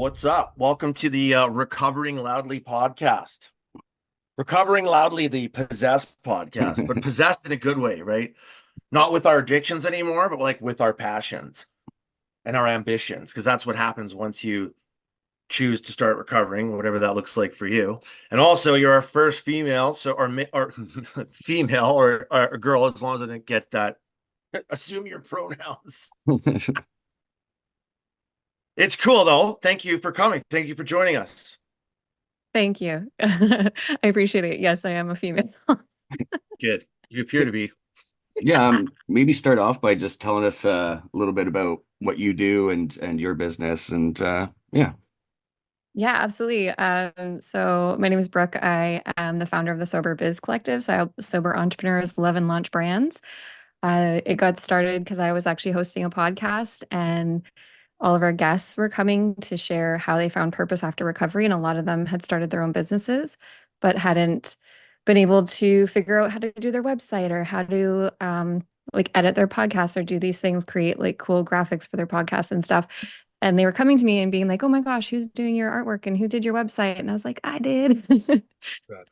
What's up? Welcome to the Recovering Loudly podcast. Recovering Loudly, the possessed podcast, but possessed in a good way, right? Not with our addictions anymore, but like with our passions and our ambitions, because that's what happens once you choose to start recovering, whatever that looks like for you. And also, you're our first female, or female or girl, as long as I didn't get that. Assume your pronouns. It's cool though. Thank you for coming. Thank you for joining us. Thank you. I appreciate it. Yes, I am a female. Good. You appear to be. Yeah, maybe start off by just telling us a little bit about what you do and your business and yeah. Yeah, absolutely. So my name is Brooke. I am the founder of the Sober Biz Collective. So I help sober entrepreneurs live and launch brands. It got started because I was actually hosting a podcast and all of our guests were coming to share how they found purpose after recovery. And a lot of them had started their own businesses, but hadn't been able to figure out how to do their website or how to like edit their podcasts or do these things, create like cool graphics for their podcasts and stuff. And they were coming to me and being like, "Oh my gosh, who's doing your artwork and who did your website?" And I was like, "I did." That's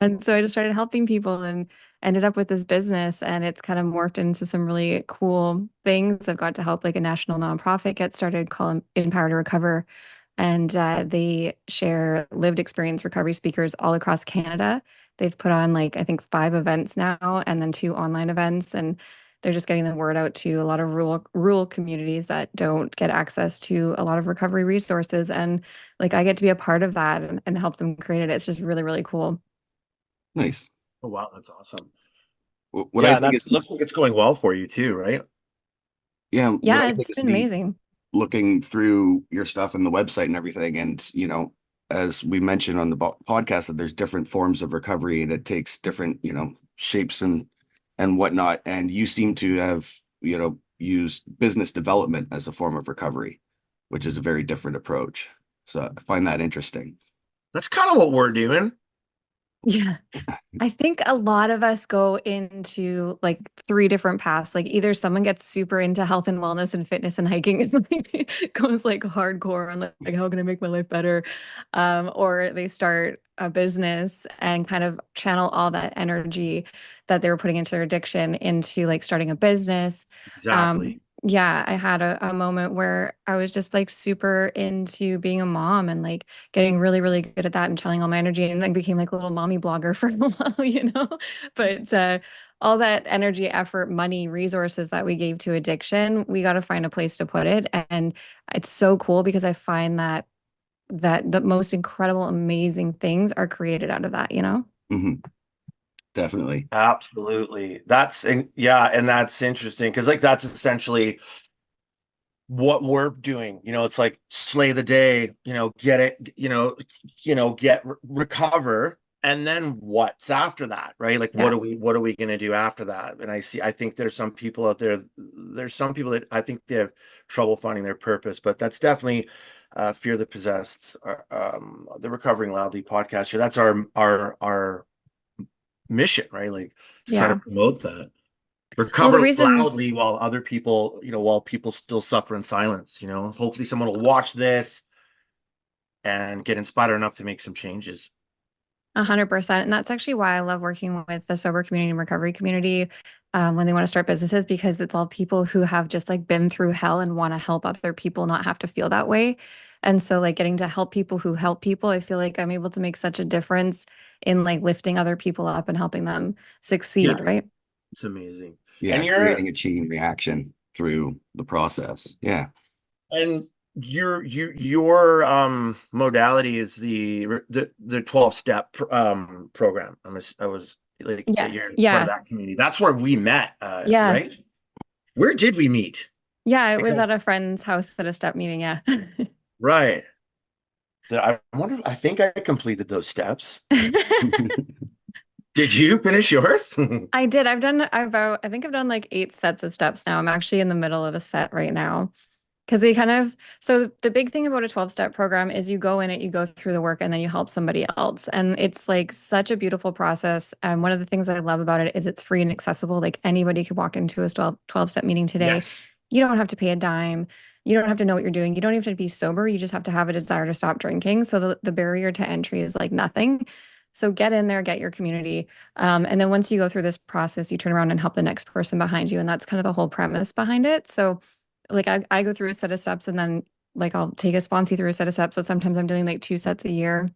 And so I awesome. just started helping people and ended up with this business, and it's kind of morphed into some really cool things. I've got to help like a national nonprofit get started called Empower to Recover, and they share lived experience recovery speakers all across Canada. They've put on like I think 5 events now, and then 2 online events, and they're just getting the word out to a lot of rural communities that don't get access to a lot of recovery resources. And like I get to be a part of that and help them create it. It's just really, really cool. Nice. Oh, wow, that's awesome. What I Yeah, think that is looks like it's going well for you too, right? yeah, what Yeah, I think it's is been neat amazing. looking through your stuff and the website and everything and as we mentioned on the podcast that there's different forms of recovery and it takes different, shapes and whatnot and you seem to have, used business development as a form of recovery, which is a very different approach. So I find that interesting. That's kind of what we're doing. Yeah. I think a lot of us go into like 3 different paths. Like either someone gets super into health and wellness and fitness and hiking and like goes like hardcore on like how can I make my life better? Or they start a business and kind of channel all that energy that they were putting into their addiction into like starting a business. Exactly. Yeah, I had a moment where I was just like super into being a mom and like getting really, really good at that and channeling all my energy. And I became like a little mommy blogger for a while. But all that energy, effort, money, resources that we gave to addiction, we got to find a place to put it. And it's so cool because I find that the most incredible, amazing things are created out of that. Hmm. Definitely. Absolutely. Yeah, and that's interesting because like that's essentially what we're doing. It's like slay the day, get it, recover. And then what's after that, right? Like Yeah. what are we going to do after that? And I think there's some people out there's some people that I think they have trouble finding their purpose, but that's definitely Fear the Possessed, the Recovering Loudly podcast here. That's our mission, right? Like to try to Yeah. promote that. Well, the Recover reason loudly while other people, while people still suffer in silence. Hopefully someone will watch this and get inspired enough to make some changes. 100%. And that's actually why I love working with the sober community and recovery community when they want to start businesses, because it's all people who have just like been through hell and want to help other people not have to feel that way. And so like getting to help people who help people, I feel like I'm able to make such a difference in like lifting other people up and helping them Yeah, succeed, right? it's amazing. Yeah, And creating a chain reaction through the process. Yeah. and your modality is the 12-step program. I was like Yes. you're part of Yeah. that community. That's where we met, Yeah. right? Where did we meet? Yeah. It Like, was at a friend's house at a step meeting. Yeah. right. I wonder, I think I completed those steps. Did you finish yours? I did. I've done about, I think I've done like 8 sets of steps now. I'm actually in the middle of a set right now. Because they kind of, so the big thing about a 12-step program is you go in it, you go through the work, and then you help somebody else. And it's like such a beautiful process. And one of the things I love about it is it's free and accessible. Like anybody could walk into a 12-step meeting today. Yes. You don't have to pay a dime. you don't have to know what you're doing. You don't even have to be sober. You just have to have a desire to stop drinking. So the barrier to entry is like nothing. So get in there, get your community. And then once you go through this process, you turn around and help the next person behind you. And that's kind of the whole premise behind it. So like I go through a set of steps and then like I'll take a sponsee through a set of steps. So sometimes I'm doing like 2 sets a year.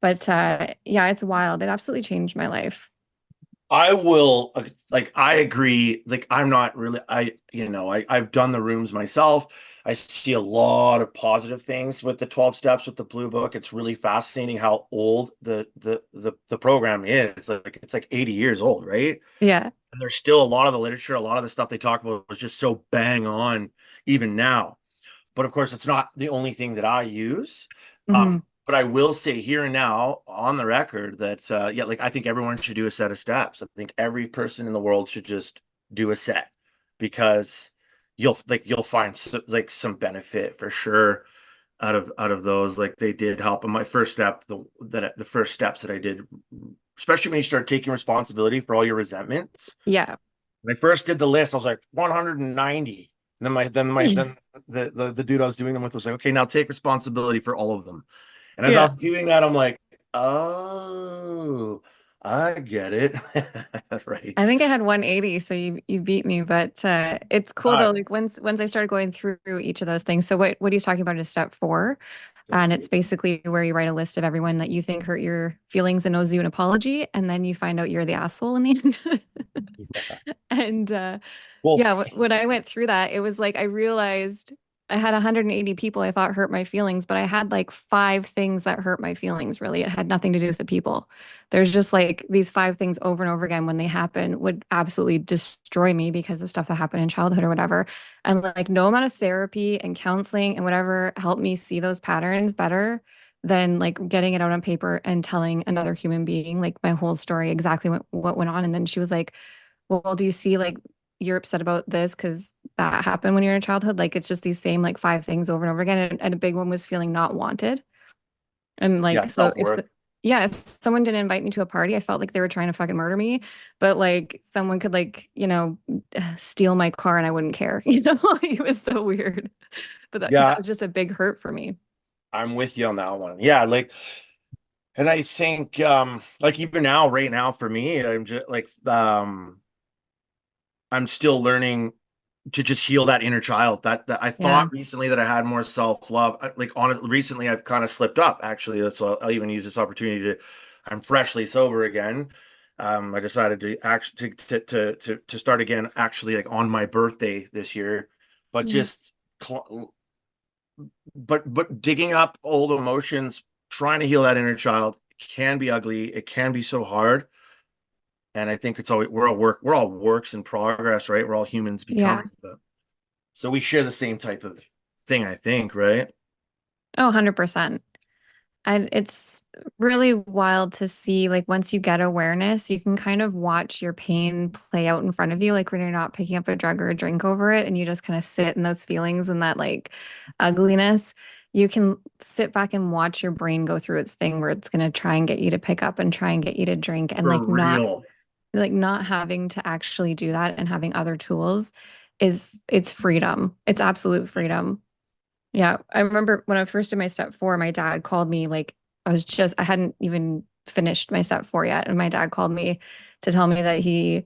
But yeah, it's wild. It absolutely changed my life. I will like I agree. Like I'm not really I've done the rooms myself. I see a lot of positive things with the 12 steps with the blue book. It's really fascinating how old the program is. Like it's like 80 years old, right? Yeah. And there's still a lot of the literature, a lot of the stuff they talk about was just so bang on even now. But of course, it's not the only thing that I use. Hmm. But I will say here and now on the record that yeah, like I think everyone should do a set of steps. I think every person in the world should just do a set because you'll find like some benefit for sure out of those. Like they did help. And my first step, the first steps that I did, especially when you start taking responsibility for all your resentments. Yeah. When I first did the list, I was like 190. And then the dude I was doing them with was like, okay, now take responsibility for all of them. And as I Yeah. was doing that, I'm like, oh, I get it. Right. I think I had 180, so you beat me, but it's cool though. Uh, Like once I started going through each of those things. So what he's talking about is step 4, and it's basically where you write a list of everyone that you think hurt your feelings and owes you an apology, and then you find out you're the asshole in the end. yeah. And Well, yeah, when I went through that, it was like I realized I had 180 people I thought hurt my feelings, but I had like 5 things that hurt my feelings, really. It had nothing to do with the people. There's just like these 5 things over and over again when they happen would absolutely destroy me because of stuff that happened in childhood or whatever. And like no amount of therapy and counseling and whatever helped me see those patterns better than like getting it out on paper and telling another human being like my whole story, exactly what went on. And then she was like, well, do you see like you're upset about this because that happened when you're in childhood? Like it's just these same like 5 things over and over again. And a big one was feeling not wanted. And yeah, like, so if, self-worth. yeah, if someone didn't invite me to a party, I felt like they were trying to fucking murder me. But like someone could like, steal my car and I wouldn't care, Like, it was so weird. But because that Yeah, was just a big hurt for me. I'm with you on that one. Yeah, like, and I think like even now, right now for me, I'm just like I'm still learning to just heal that inner child that I Yeah. thought recently that I had more self-love. Like honestly, recently I've kind of slipped up actually. So I'll even use this opportunity to I'm freshly sober again. I decided to actually to start again actually like on my birthday this year, but Mm. just but digging up old emotions, trying to heal that inner child can be ugly. It can be so hard. And I think it's always we're all works in progress, right? We're all humans Yeah. becoming. So we share the same type of thing, I think, right? Oh, 100%. And it's really wild to see, like, once you get awareness, you can kind of watch your pain play out in front of you, like when you're not picking up a drug or a drink over it, and you just kind of sit in those feelings and that like ugliness. You can sit back and watch your brain go through its thing where it's going to try and get you to pick up and try and get you to drink and For real. not having to actually do that and having other tools it's freedom. It's absolute freedom. Yeah, I remember when I first did my step 4, my dad called me like I hadn't even finished my step 4 yet, and my dad called me to tell me that he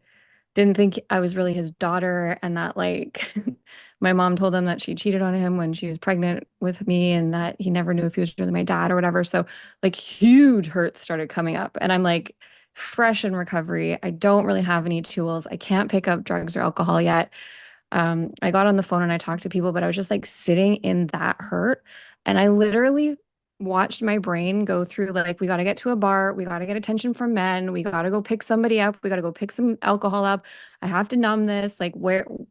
didn't think I was really his daughter and that like my mom told him that she cheated on him when she was pregnant with me and that he never knew if he was really my dad or whatever. So like huge hurts started coming up and I'm like fresh in recovery. I don't really have any tools. I can't pick up drugs or alcohol yet. I got on the phone and I talked to people, but I was just like sitting in that hurt. And I literally watched my brain go through like, we got to get to a bar. We got to get attention from men. We got to go pick somebody up. We got to go pick some alcohol up. I have to numb this. Like,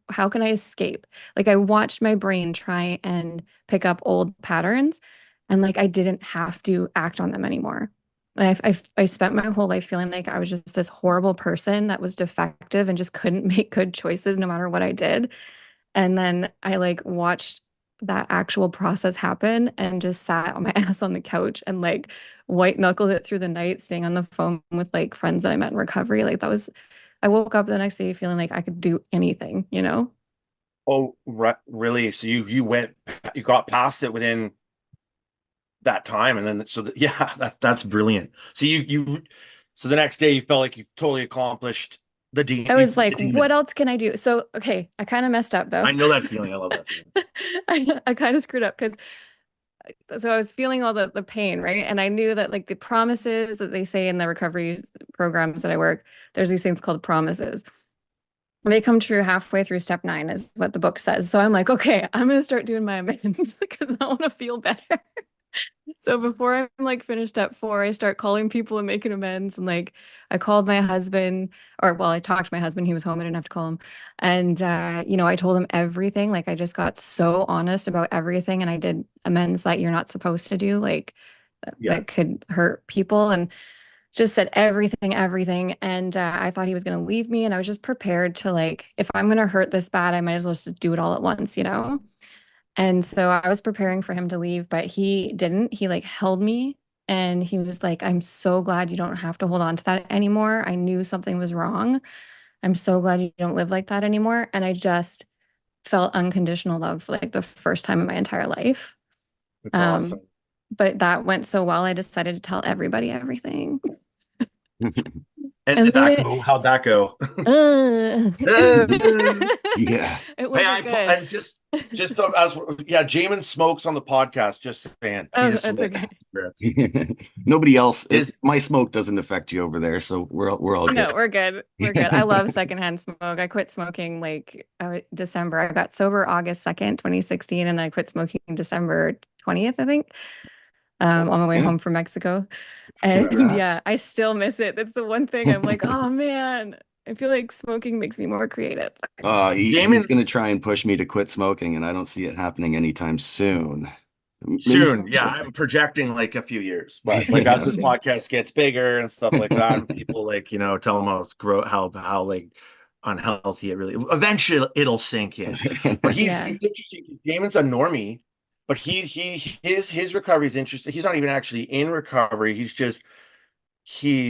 how can I escape? Like, I watched my brain try and pick up old patterns and like, I didn't have to act on them anymore. I spent my whole life feeling like I was just this horrible person that was defective and just couldn't make good choices no matter what I did. And then I like watched that actual process happen and just sat on my ass on the couch and like white knuckled it through the night, staying on the phone with like friends that I met in recovery. Like I woke up the next day feeling like I could do anything, Oh, really? So you got past it within that time, and then yeah, that's brilliant. So so the next day you felt like you totally accomplished I you was beat the like, what demon. else can I do? So, okay, I kind of messed up though. I know that feeling. I love that feeling. I kind of screwed up because so I was feeling all the pain, right? And I knew that like the promises that they say in the recovery programs that I work, there's these things called promises. They come true halfway through step 9 is what the book says. So I'm like, okay, I'm gonna start doing my amends because I want to feel better. So before I'm like finished at 4, I start calling people and making amends. And like I called my husband, or well, I talked to my husband. He was home. I didn't have to call him. And I told him everything. Like I just got so honest about everything. And I did amends that you're not supposed to do, like Yeah, that could hurt people. And just said everything, everything. And I thought he was going to leave me. And I was just prepared to like, if I'm going to hurt this bad, I might as well just do it all at once, you know? And so I was preparing for him to leave, but he didn't. He like held me and he was like, I'm so glad you don't have to hold on to that anymore. I knew something was wrong. I'm so glad you don't live like that anymore. And I just felt unconditional love for like the first time in my entire life. it's Um, awesome. but that went so well, I decided to tell everybody everything. And And did then that go? How'd that go? uh, Yeah. it Hey, wasn't good. and just as yeah, Jamin smokes on the podcast. Just saying, he Oh, just that's smokes okay. cigarettes. Nobody else. Is My smoke doesn't affect you over there, so we're all No, good. we're good. We're good. I love secondhand smoke. I quit smoking like December. I got sober August 2nd, 2016, and I quit smoking December 20th, I think, on my way Yeah. home from Mexico. And yeah, Congrats. I still miss it. That's the one thing I'm like, oh man, I feel like smoking makes me more creative. He's Jamin gonna try and push me to quit smoking, and I don't see it happening anytime soon. Maybe soon? Yeah, so. I'm projecting like a few years, but like as Yeah. this podcast gets bigger and stuff like that, and people like tell them how it's how like unhealthy it really. Eventually, it'll sink in. But Yeah. he's interesting. Jamin's a normie, but his recovery is interesting. He's not even actually in recovery. He's just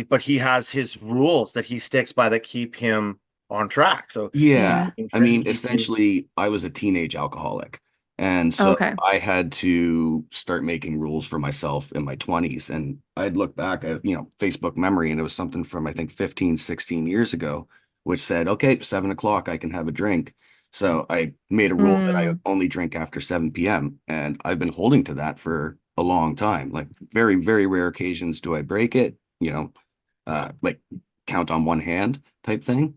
but he has his rules that he sticks by that keep him on track. So Yeah. Yeah. in I terms mean, of eating, essentially, I was a teenage alcoholic. And so Okay. I had to start making rules for myself in my 20s. And I'd look back at, Facebook memory, and it was something from, I think, 15, 16 years ago, which said, okay, 7 o'clock, I can have a drink. So I made a rule that I Mm, only drink after 7 p.m. And I've been holding to that for a long time. Like, very, very rare occasions do I break it, like count on one hand type thing,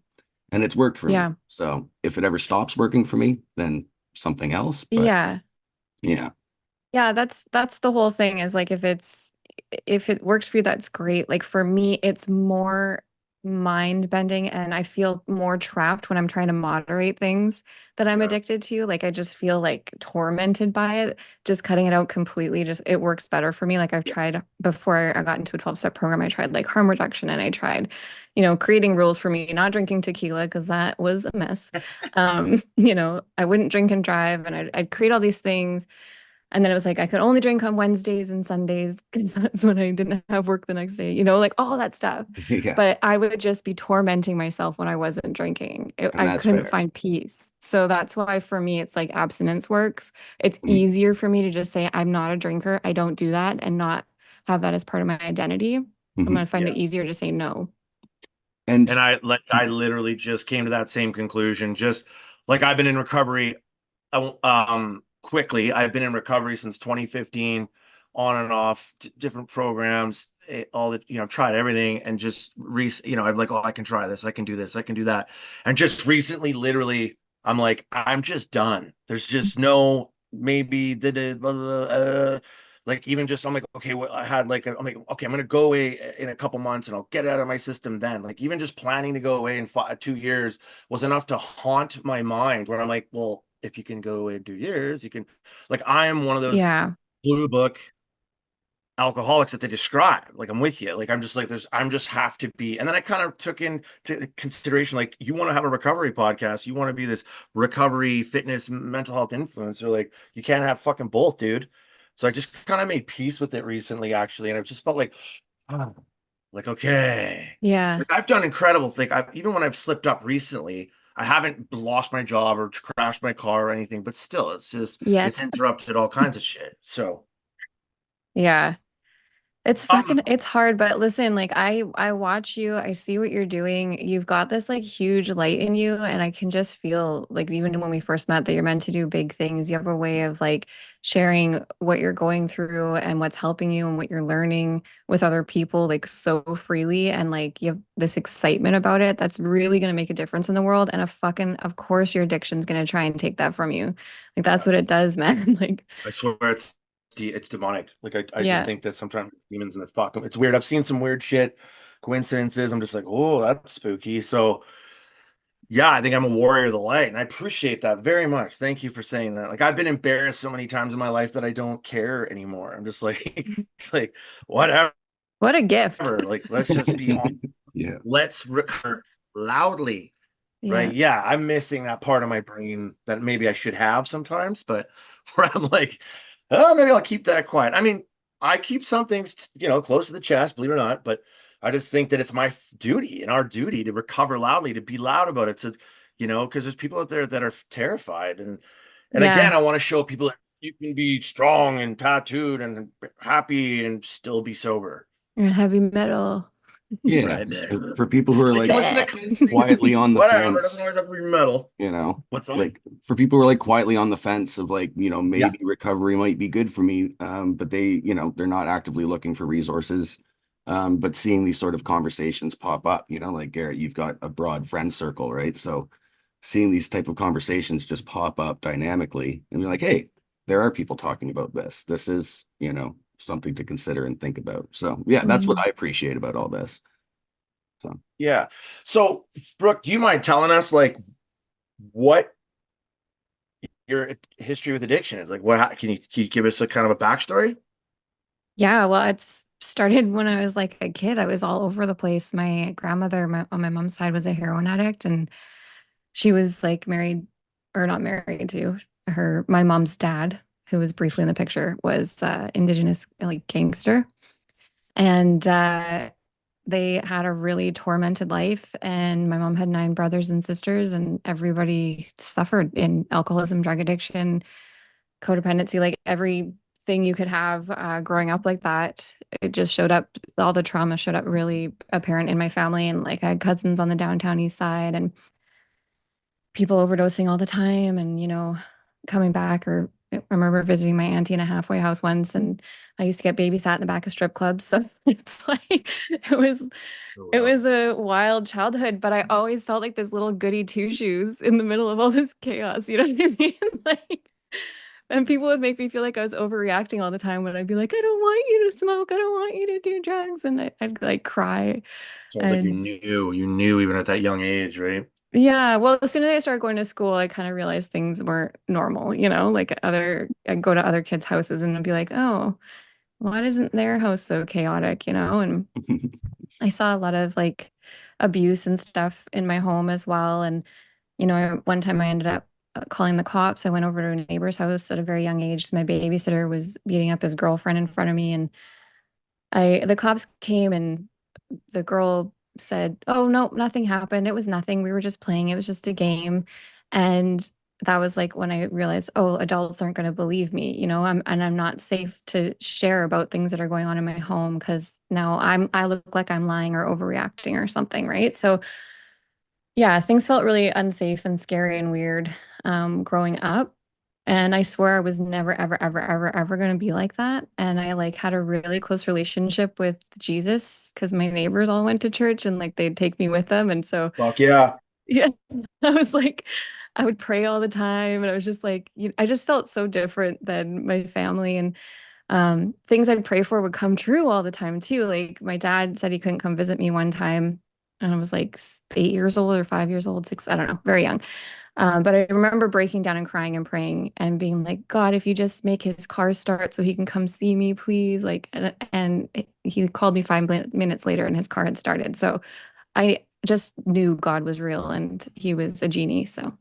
and it's worked for me. yeah. So if it ever stops working for me, then something else. But Yeah. yeah, Yeah, that's the whole thing is like if it works for you, that's great. Like for me, it's more mind bending and I feel more trapped when I'm trying to moderate things that I'm yeah, addicted to. Like I just feel like tormented by it. Just cutting it out completely, just it works better for me. Like I've tried before I got into a 12-step program, I tried like harm reduction and I tried, creating rules for me, not drinking tequila because that was a mess. I wouldn't drink and drive and I'd create all these things and then it was like I could only drink on Wednesdays and Sundays because that's when I didn't have work the next day, like all that stuff. yeah, But I would just be tormenting myself when I wasn't drinking. and I that's couldn't fair. find peace. So that's why for me, it's like abstinence works. It's Mhm, easier for me to just say, I'm not a drinker. I don't do that and not have that as part of my identity. I'm mhm. going to find yeah. it easier to say no. And And I literally just came to that same conclusion. Just like I've been in recovery, quickly. I've been in recovery since 2015, on and off, different programs, all that, tried everything, and just I'm like, oh, I can try this, I can do this, I can do that, and just recently, literally, I'm like, I'm just done. There's just no maybe like even just I'm like, okay, well, I'm like, okay, I'm gonna go away in a couple months and I'll get it out of my system then. Like even just planning to go away in 2 years was enough to haunt my mind where I'm like, well, if you can go away in 2 years, you can, like, I am one of those Yeah. blue book alcoholics that they describe. Like, I'm with you. Like, I'm just like, I'm just have to be. And then I kind of took into consideration, like, you want to have a recovery podcast, you want to be this recovery, fitness, mental health influencer. Like, you can't have fucking both, dude. So I just kind of made peace with it recently, actually. And I just felt like, ah, like, okay. Yeah. Like I've done incredible things. Even when I've slipped up recently, I haven't lost my job or crashed my car or anything, but still, it's just Yeah. it's interrupted all kinds of shit. So, Yeah. It's um, fucking it's hard, but listen, like I watch you, I see what you're doing. You've got this like huge light in you, and I can just feel like even when we first met that you're meant to do big things. You have a way of like sharing what you're going through and what's helping you and what you're learning with other people like so freely, and like you have this excitement about it that's really going to make a difference in the world. And a fucking of course your addiction's going to try and take that from you. Like that's what it does, man. Like I swear it's demonic. Like I just yeah. think that sometimes demons in the fuck. It's weird. I've seen some weird shit, coincidences. I'm just like, oh, that's spooky. So yeah, I think I'm a warrior of the light, and I appreciate that very much. Thank you for saying that. Like I've been embarrassed so many times in my life that I don't care anymore. I'm just like, like whatever. What a gift. Like let's just be on. Yeah. Let's recur loudly, right? Yeah. Yeah, I'm missing that part of my brain that maybe I should have sometimes, but where I'm like, oh, maybe I'll keep that quiet. I mean, I keep some things, close to the chest, believe it or not, but I just think that it's my duty and our duty to recover loudly, to be loud about it, because there's people out there that are terrified. And Yeah. again, I want to show people that you can be strong and tattooed and happy and still be sober. And heavy metal. Yeah. Right. For people who are They can like listen to country, quietly on the whatever. It doesn't fence, always have to be metal. What's that? like for people who are like quietly on the fence of like, Yeah. maybe recovery might be good for me. But they, they're not actively looking for resources. But seeing these sort of conversations pop up, like Garrett, you've got a broad friend circle, right? So seeing these type of conversations just pop up dynamically and be like, hey, there are people talking about this. This is, something to consider and think about. So yeah, that's what Mhm. I appreciate about all this. So Yeah. So, Brooke, do you mind telling us like what your history with addiction is? Like, can you give us a kind of a backstory? Yeah, well, it's started when I was like a kid. I was all over the place. My grandmother, on my mom's side, was a heroin addict, and she was like married or not married to my mom's dad, who was briefly in the picture, was indigenous like gangster. And they had a really tormented life. And my mom had 9 brothers and sisters, and everybody suffered in alcoholism, drug addiction, codependency, like everything you could have growing up like that. It just showed up, all the trauma showed up really apparent in my family. And like I had cousins on the downtown east side and people overdosing all the time and, coming back. Or I remember visiting my auntie in a halfway house once, and I used to get babysat in the back of strip clubs. So it's like it was Oh, it wow. was a wild childhood, but I always felt like this little goody two shoes in the middle of all this chaos. You know what I mean? Like, and people would make me feel like I was overreacting all the time when I'd be like, I don't want you to smoke. I don't want you to do drugs. And I'd like cry. Sounds like And you knew even at that young age, right? yeah, well, as soon as I started going to school, I kind of realized things weren't normal, like I'd go to other kids' houses and I'd be like, oh, why isn't their house so chaotic, And I saw a lot of like abuse and stuff in my home as well. And, one time I ended up calling the cops. I went over to a neighbor's house at a very young age. My babysitter was beating up his girlfriend in front of me. And the cops came, and the girl said, "Oh, no, nothing happened. It was nothing. We were just playing. It was just a game." And that was like when I realized, oh, adults aren't going to believe me, I'm not safe to share about things that are going on in my home because now I look like I'm lying or overreacting or something, right? So yeah, things felt really unsafe and scary and weird growing up. And I swear I was never, ever, ever, ever, ever going to be like that. And I like had a really close relationship with Jesus because my neighbors all went to church and like they'd take me with them. And so, Fuck yeah. yeah, I was like, I would pray all the time. And I was just like, I just felt so different than my family. And things I'd pray for would come true all the time too. Like my dad said he couldn't come visit me one time. And I was like 8 years old or 5 years old, six, I don't know, very young. But I remember breaking down and crying and praying and being like, God, if you just make his car start so he can come see me, please. Like, and he called me 5 minutes later and his car had started. So I just knew God was real and he was a genie. So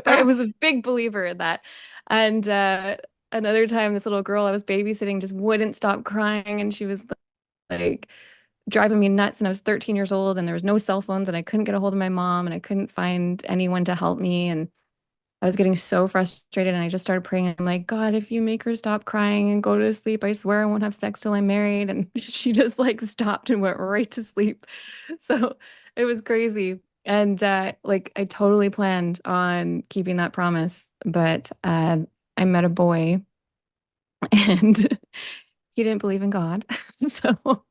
I was a big believer in that. And another time, this little girl I was babysitting just wouldn't stop crying. And she was like, driving me nuts, and I was 13 years old, and there was no cell phones, and I couldn't get a hold of my mom, and I couldn't find anyone to help me. And I was getting so frustrated, and I just started praying. I'm like, God, if you make her stop crying and go to sleep, I swear I won't have sex till I'm married. And she just like stopped and went right to sleep. So it was crazy. And like I totally planned on keeping that promise, but I met a boy and he didn't believe in God. So,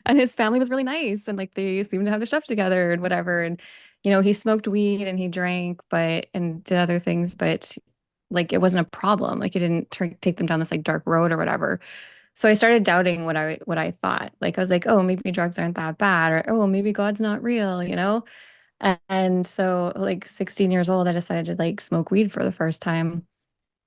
and his family was really nice and like they seemed to have their stuff together and whatever. And, he smoked weed and he drank, and did other things, but like it wasn't a problem. Like it didn't take them down this like dark road or whatever. So I started doubting what I thought. Like I was like, oh, maybe drugs aren't that bad, or oh, maybe God's not real. And so like 16 years old, I decided to like smoke weed for the first time.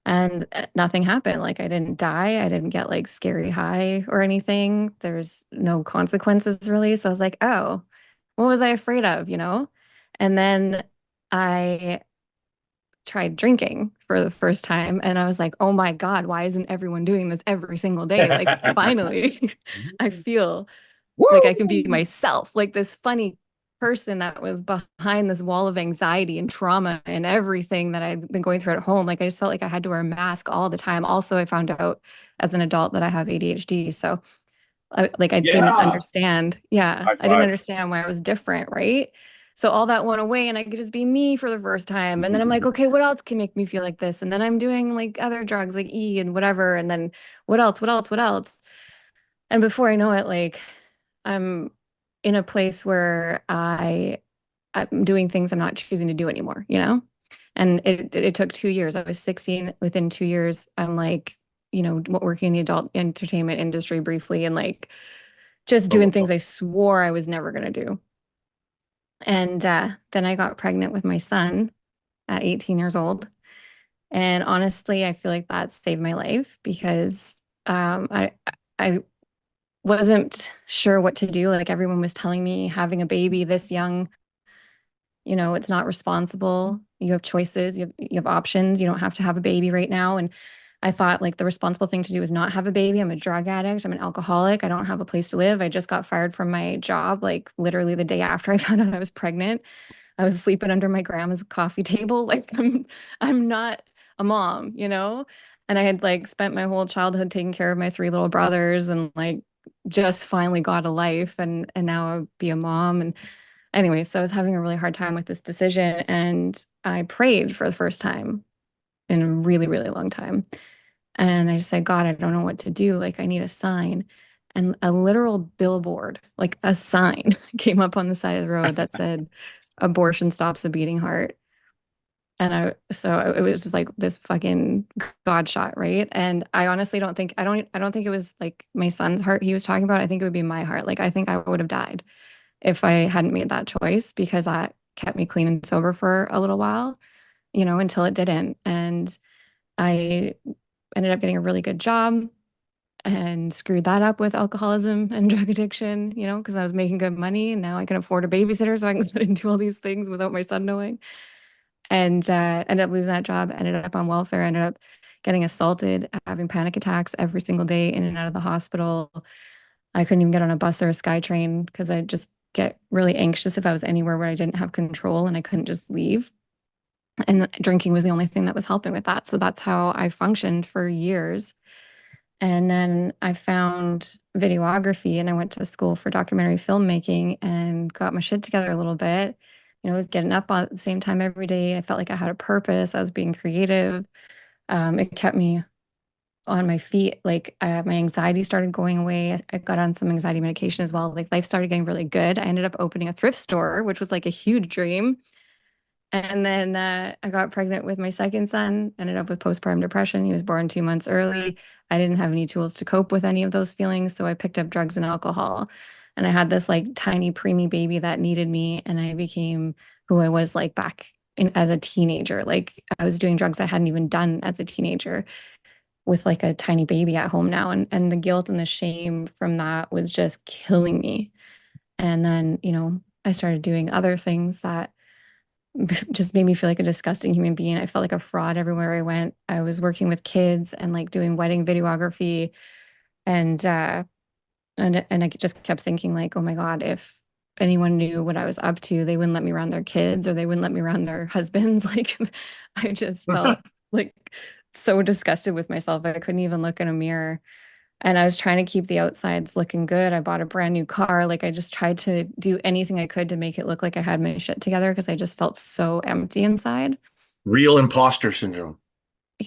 And nothing happened. Like I didn't die. I didn't get like scary high or anything. There's no consequences really. So I was like, oh, what was I afraid of? And then I tried drinking for the first time and I was like, oh my God, why isn't everyone doing this every single day? Like finally, I feel like I can be Woo! myself, like this funny person that was behind this wall of anxiety and trauma and everything that I'd been going through at home. Like I just felt like I had to wear a mask all the time. Also, I found out as an adult that I have ADHD. So I didn't Yeah. understand. Yeah, High I didn't five. understand why I was different, right? So all that went away and I could just be me for the first time. And then I'm like, okay, what else can make me feel like this? And then I'm doing like other drugs like E and whatever. And then what else? What else? What else? And before I know it, like I'm in a place where I'm doing things I'm not choosing to do anymore. And it took 2 years. I was 16. Within 2 years, I'm like, working in the adult entertainment industry briefly and like just doing things I swore I was never gonna do. And then I got pregnant with my son at 18 years old. And honestly, I feel like that saved my life because I wasn't sure what to do. Like everyone was telling me having a baby this young, it's not responsible. You have choices, you have options. You don't have to have a baby right now. And I thought like the responsible thing to do is not have a baby. I'm a drug addict. I'm an alcoholic. I don't have a place to live. I just got fired from my job like literally the day after I found out I was pregnant. I was sleeping under my grandma's coffee table. Like I'm not a mom. And I had like spent my whole childhood taking care of my three little brothers and like just finally got a life and now I'll be a mom. And anyway, so I was having a really hard time with this decision and I prayed for the first time in a really, really long time. And I just said, God, I don't know what to do. Like, I need a sign. And a literal billboard, like a sign, came up on the side of the road that said, abortion stops a beating heart. So it was just like this fucking God shot, right? And I honestly I don't think it was like my son's heart he was talking about. I think it would be my heart. Like, I think I would have died if I hadn't made that choice because that kept me clean and sober for a little while, until it didn't. And I ended up getting a really good job and screwed that up with alcoholism and drug addiction, because I was making good money and now I can afford a babysitter so I can go and do all these things without my son knowing. And ended up losing that job, ended up on welfare, ended up getting assaulted, having panic attacks every single day in and out of the hospital. I couldn't even get on a bus or a SkyTrain because I just get really anxious if I was anywhere where I didn't have control and I couldn't just leave. And drinking was the only thing that was helping with that. So that's how I functioned for years. And then I found videography and I went to school for documentary filmmaking and got my shit together a little bit. I was getting up at the same time every day. I felt like I had a purpose. I was being creative. It kept me on my feet. Like my anxiety started going away. I got on some anxiety medication as well. Like life started getting really good. I ended up opening a thrift store, which was like a huge dream. And then I got pregnant with my second son, ended up with postpartum depression. He was born 2 months early. I didn't have any tools to cope with any of those feelings. So I picked up drugs and alcohol. And I had this like tiny preemie baby that needed me. And I became who I was like back as a teenager. Like I was doing drugs I hadn't even done as a teenager with like a tiny baby at home now. And the guilt and the shame from that was just killing me. And then, I started doing other things that just made me feel like a disgusting human being. I felt like a fraud everywhere I went. I was working with kids and like doing wedding videography and And I just kept thinking like, oh my God, if anyone knew what I was up to, they wouldn't let me around their kids or they wouldn't let me around their husbands. Like I just felt like so disgusted with myself. I couldn't even look in a mirror. And I was trying to keep the outsides looking good. I bought a brand new car. Like I just tried to do anything I could to make it look like I had my shit together because I just felt so empty inside. Real imposter syndrome.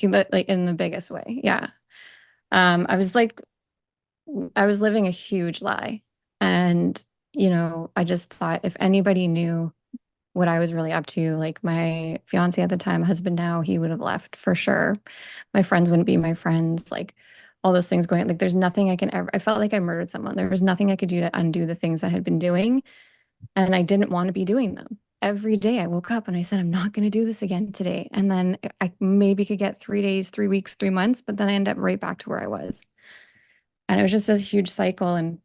Like in the biggest way. Yeah. I was like I was living a huge lie. And, I just thought if anybody knew what I was really up to, like my fiance at the time, husband now, he would have left for sure. My friends wouldn't be my friends. Like all those things going, like there's nothing I can ever, I felt like I murdered someone. There was nothing I could do to undo the things I had been doing. And I didn't want to be doing them. Every day I woke up and I said, I'm not going to do this again today. And then I maybe could get 3 days, 3 weeks, 3 months, but then I end up right back to where I was. And it was just this huge cycle. And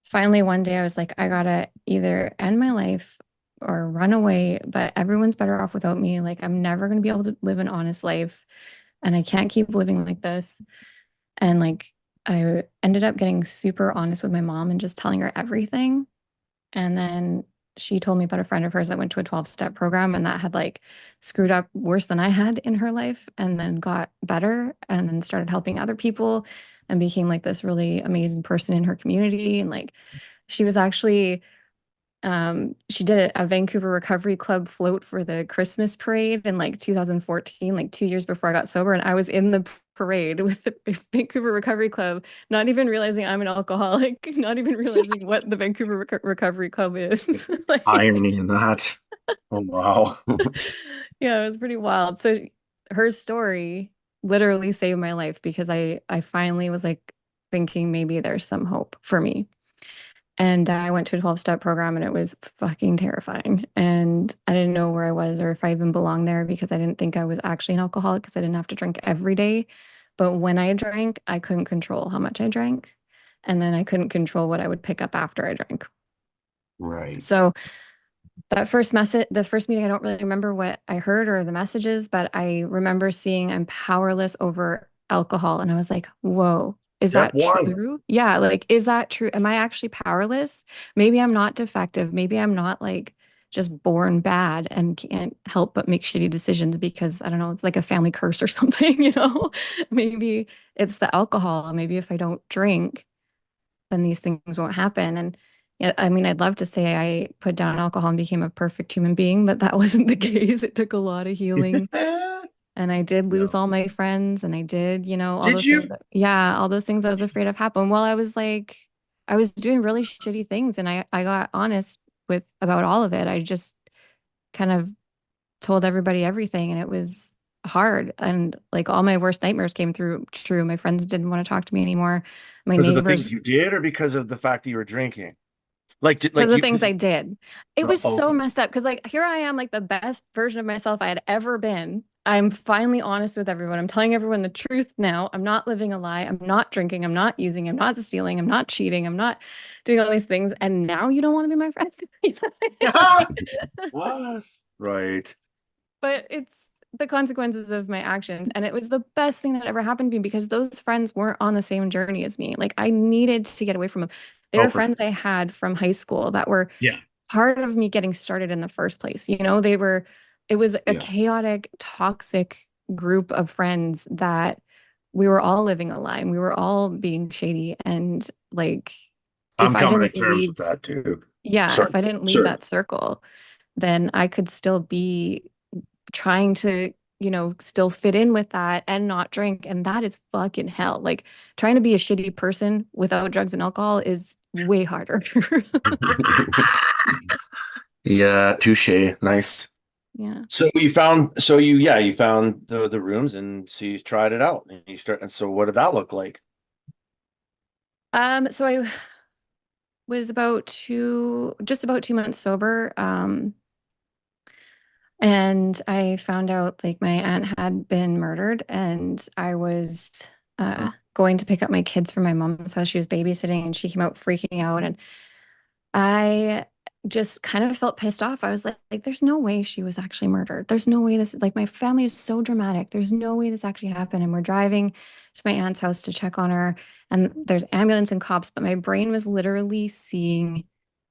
finally, one day I was like, I gotta either end my life or run away, but everyone's better off without me. Like, I'm never gonna be able to live an honest life, and I can't keep living like this. And like, I ended up getting super honest with my mom and just telling her everything. And then she told me about a friend of hers that went to a 12-step program and that had like screwed up worse than I had in her life and then got better and then started helping other people and became like this really amazing person in her community. And like she was actually she did a Vancouver Recovery Club float for the Christmas parade in like 2014, like 2 years before I got sober. And I was in the parade with the Vancouver Recovery Club, not even realizing I'm an alcoholic, not even realizing what the Vancouver Recovery Club is. Like, Irony in that. Oh, wow. yeah, it was pretty wild. So her story literally saved my life because I finally was like thinking maybe there's some hope for me. And I went to a 12-step program and it was fucking terrifying. And I didn't know where I was or if I even belonged there because I didn't think I was actually an alcoholic because I didn't have to drink every day. But when I drank, I couldn't control how much I drank. And then I couldn't control what I would pick up after I drank. Right. So that first message, the first meeting, I don't really remember what I heard or the messages, but I remember seeing I'm powerless over alcohol. And I was like, whoa, is Step that one. true? Yeah, like, is that true? Am I actually powerless? Maybe I'm not defective. Maybe I'm not like just born bad and can't help but make shitty decisions because I don't know, it's like a family curse or something, Maybe it's the alcohol. Maybe if I don't drink, then these things won't happen. And yeah, I mean, I'd love to say I put down alcohol and became a perfect human being, but that wasn't the case. It took a lot of healing. And I did lose No. all my friends and I did, all Did those things. you? Yeah, all those things I was afraid of happen. Well, I was like, I was doing really shitty things and I got honest with about all of it. I just kind of told everybody everything and it was hard. And like all my worst nightmares came through true. My friends didn't want to talk to me anymore. My Because of the neighbors things you did or because of the fact that you were drinking? Like, because of you, things because I did. It was so okay. messed up because like here I am like the best version of myself I had ever been. I'm finally honest with everyone. I'm telling everyone the truth now. I'm not living a lie. I'm not drinking. I'm not using. I'm not stealing. I'm not cheating. I'm not doing all these things. And now you don't want to be my friend. What? Right. But it's the consequences of my actions. And it was the best thing that ever happened to me because those friends weren't on the same journey as me. Like I needed to get away from them. They Oh, were for sure. friends I had from high school that were Yeah. part of me getting started in the first place. It was a Yeah. chaotic, toxic group of friends that we were all living a lie and we were all being shady. And like, if I'm I coming to didn't terms leave, with that too. yeah, Sorry. if I didn't leave Sure. that circle, then I could still be trying to, still fit in with that and not drink. And that is fucking hell. Like trying to be a shitty person without drugs and alcohol is way harder. Yeah, touche. Nice. Yeah. So you found the rooms and so you tried it out and you start and so what did that look like? So I was just about 2 months sober. And I found out like my aunt had been murdered and I was going to pick up my kids from my mom's house. She was babysitting and she came out freaking out. And I just kind of felt pissed off. I was like, there's no way she was actually murdered. There's no way this, like, my family is so dramatic. There's no way this actually happened. And we're driving to my aunt's house to check on her, and there's ambulance and cops, but my brain was literally seeing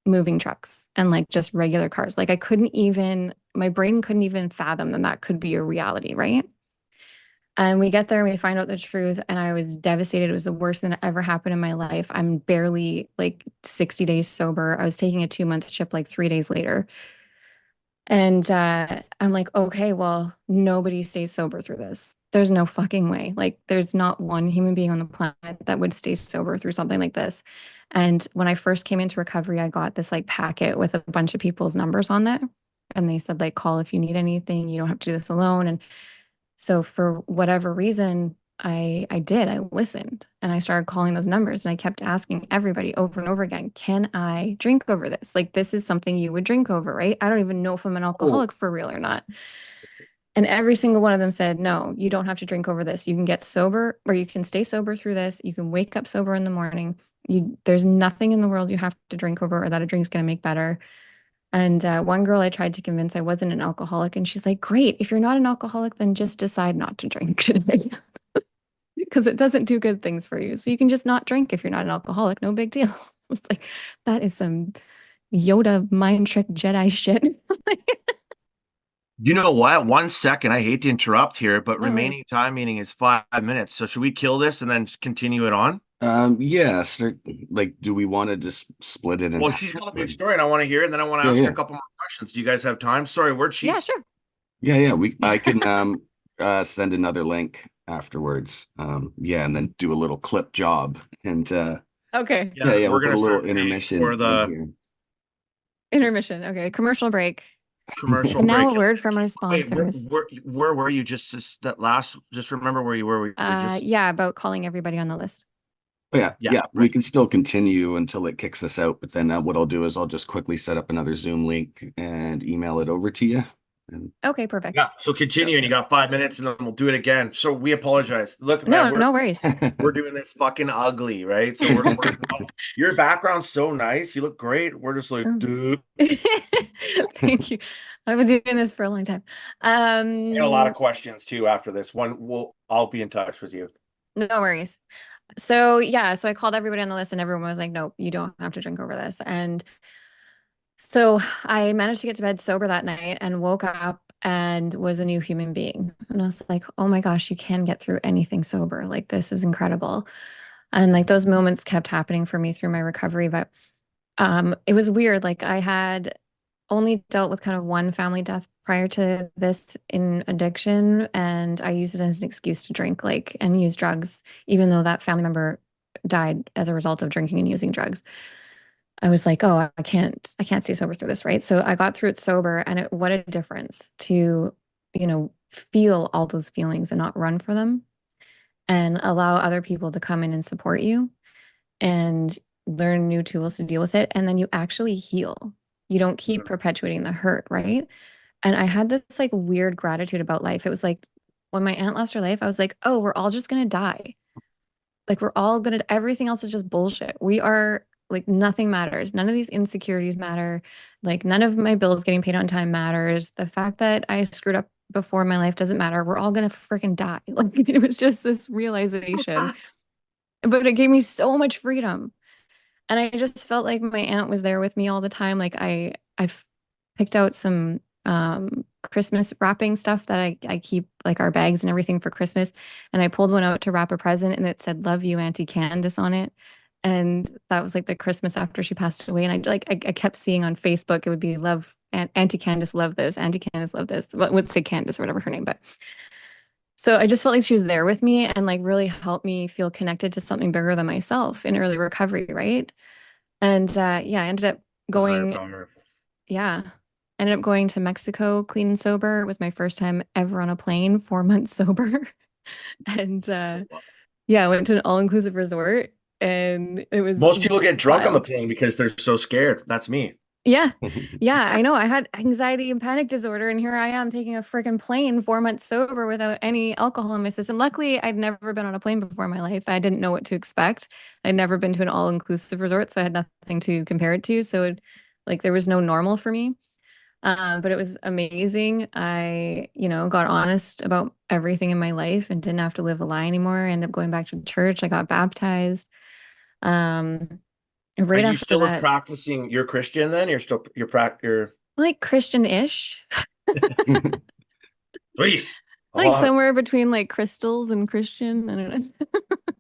moving trucks and like just regular cars. Like, my brain couldn't even fathom that that could be a reality, right? And we get there and we find out the truth, and I was devastated. It was the worst thing that ever happened in my life. I'm barely like 60 days sober. I was taking a 2-month trip like 3 days later. And I'm like, okay, well, nobody stays sober through this. There's no fucking way. Like, there's not one human being on the planet that would stay sober through something like this. And when I first came into recovery, I got this like packet with a bunch of people's numbers on there. And they said, like, call if you need anything. You don't have to do this alone. And so for whatever reason, I did. I listened and I started calling those numbers, and I kept asking everybody over and over again, can I drink over this? Like, this is something you would drink over, right? I don't even know if I'm an alcoholic for real or not. And every single one of them said, no, you don't have to drink over this. You can get sober, or you can stay sober through this. You can wake up sober in the morning. There's nothing in the world you have to drink over, or that a drink's going to make better. And one girl I tried to convince I wasn't an alcoholic, and she's like, great, if you're not an alcoholic, then just decide not to drink today. Because it doesn't do good things for you. So you can just not drink if you're not an alcoholic. No big deal. It's like, that is some Yoda mind trick Jedi shit. You know what? 1 second. I hate to interrupt here, but No remaining worries. time meeting is 5 minutes. So should we kill this and then continue it on? Yeah, like, do we want to just split it in Well, half? she's got a big story and I want to hear it, and then I want to Yeah, ask her yeah. a couple more questions. Do you guys have time? Sorry, word Yeah, sheets. sure. Yeah, I can send another link afterwards. Yeah, and then do a little clip job. And Okay. yeah, We're we'll put gonna a little start paying for intermission in the here. Intermission. Okay. Commercial break. commercial And now break. a word from our Wait, sponsors. where were you just that last? Just remember where you were. We were just Yeah, about calling everybody on the list. Oh, yeah, yeah, yeah, we right. can still continue until it kicks us out. But then what I'll do is I'll just quickly set up another Zoom link and email it over to you. And Okay, perfect. Yeah. So continue, and you got 5 minutes, and then we'll do it again. So we apologize. Look, man, No, no worries. we're doing this fucking ugly, right? So we're your background's so nice. You look great. We're just like, dude, Thank you. I've been doing this for a long time. and a lot of questions too after this one. I'll be in touch with you. No worries. So yeah, so I called everybody on the list, and everyone was like, nope, you don't have to drink over this. And so I managed to get to bed sober that night and woke up and was a new human being. And I was like, oh my gosh, you can get through anything sober. Like, this is incredible. And like those moments kept happening for me through my recovery. But it was weird. Like, I had only dealt with kind of one family death prior to this in addiction, and I used it as an excuse to drink, like, and use drugs, even though that family member died as a result of drinking and using drugs. I was like, oh, I can't stay sober through this, right? So I got through it sober, and what a difference to, feel all those feelings and not run for them, and allow other people to come in and support you and learn new tools to deal with it. And then you actually heal. You don't keep perpetuating the hurt, right? And I had this like weird gratitude about life. It was like when my aunt lost her life, I was like, oh, we're all just going to die. Like, we're all going to, everything else is just bullshit. We are like, nothing matters. None of these insecurities matter. Like, none of my bills getting paid on time matters. The fact that I screwed up before in my life doesn't matter. We're all going to freaking die. Like, it was just this realization, but it gave me so much freedom. And I just felt like my aunt was there with me all the time. Like, I've picked out some Christmas wrapping stuff that I keep, like our bags and everything for Christmas. And I pulled one out to wrap a present, and it said, "Love you, Auntie Candace" on it. And that was like the Christmas after she passed away. And I kept seeing on Facebook, it would be love Auntie Candace, love this, Auntie Candace, love this. What would say Candace or whatever her name, but so I just felt like she was there with me and like really helped me feel connected to something bigger than myself in early recovery, right? And yeah, I ended up Very going, powerful. yeah, ended up going to Mexico clean and sober. It was my first time ever on a plane, 4 months sober. And yeah, I went to an all-inclusive resort, and it was Most people get drunk on the wild. plane because they're so scared. That's me. Yeah. Yeah, I know. I had anxiety and panic disorder, and here I am taking a freaking plane 4 months sober without any alcohol in my system. Luckily, I'd never been on a plane before in my life. I didn't know what to expect. I'd never been to an all-inclusive resort, so I had nothing to compare it to. So Like there was no normal for me. But it was amazing. I, got honest about everything in my life and didn't have to live a lie anymore. I ended up going back to church. I got baptized. Um, Are right you after still that, practicing? You're Christian then? You're like Christian-ish, sweet. like Oh, somewhere between like crystals and Christian. I don't know.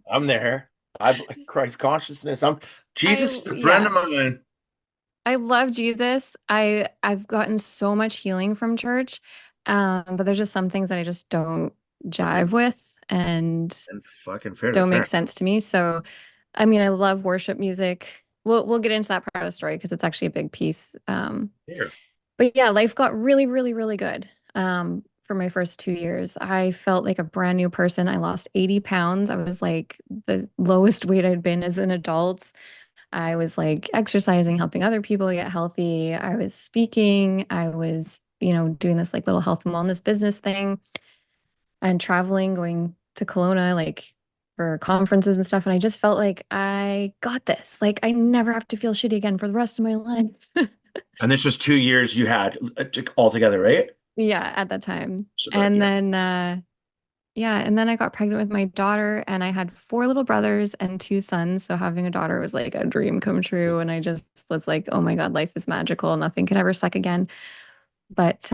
I'm there. I Christ consciousness. Jesus is a friend Yeah, of mine. I love Jesus. I've gotten so much healing from church. But there's just some things that I just don't jive with and And fucking fair to don't make fair. sense to me. So, I mean, I love worship music. We'll get into that part of the story because it's actually a big piece. Here. But yeah, life got really, really, really good. For my first 2 years, I felt like a brand new person. I lost 80 pounds. I was like the lowest weight I'd been as an adult. I was like exercising, helping other people get healthy. I was speaking. I was, doing this like little health and wellness business thing and traveling, going to Kelowna, like for conferences and stuff. And I just felt like I got this. Like I never have to feel shitty again for the rest of my life. And this was 2 years you had altogether, right? Yeah, at that time. So, And yeah. then yeah, and then I got pregnant with my daughter and I had four little brothers and two sons. So having a daughter was like a dream come true. And I just was like, oh my God, life is magical. Nothing can ever suck again. But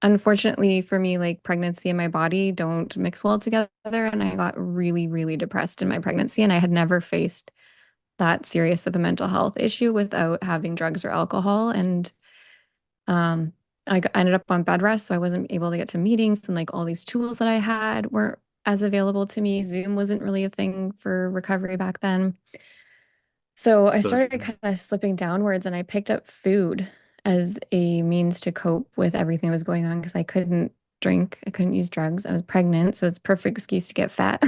unfortunately for me, like pregnancy and my body don't mix well together. And I got really, really depressed in my pregnancy. And I had never faced that serious of a mental health issue without having drugs or alcohol. And um, I ended up on bed rest. So I wasn't able to get to meetings and like all these tools that I had weren't as available to me. Zoom wasn't really a thing for recovery back then. So I So, started kind of slipping downwards and I picked up food as a means to cope with everything that was going on because I couldn't drink, I couldn't use drugs. I was pregnant, so it's a perfect excuse to get fat.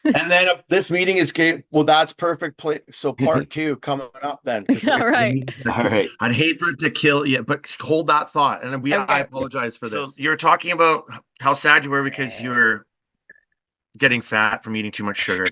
and then this meeting is great. Well, that's perfect. So part two coming up then, because All right. All right. I'd hate for it to kill you, but hold that thought. And I Okay. apologize for this. So you were talking about how sad you were because you were getting fat from eating too much sugar.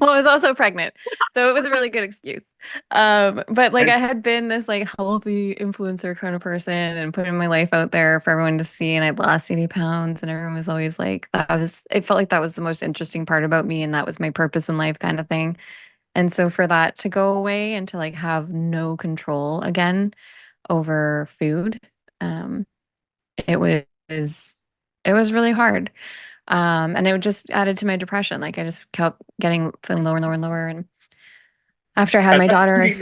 Well, I was also pregnant, so it was a really good excuse. But like I And had been this like healthy influencer kind of person and putting my life out there for everyone to see, and I'd lost 80 pounds, and everyone was always like, it felt like that was the most interesting part about me, and that was my purpose in life kind of thing. And so for that to go away and to like have no control again over food, um, it was it was really hard. And it just added to my depression. Like I just kept feeling lower and lower and lower. And after I had my daughter,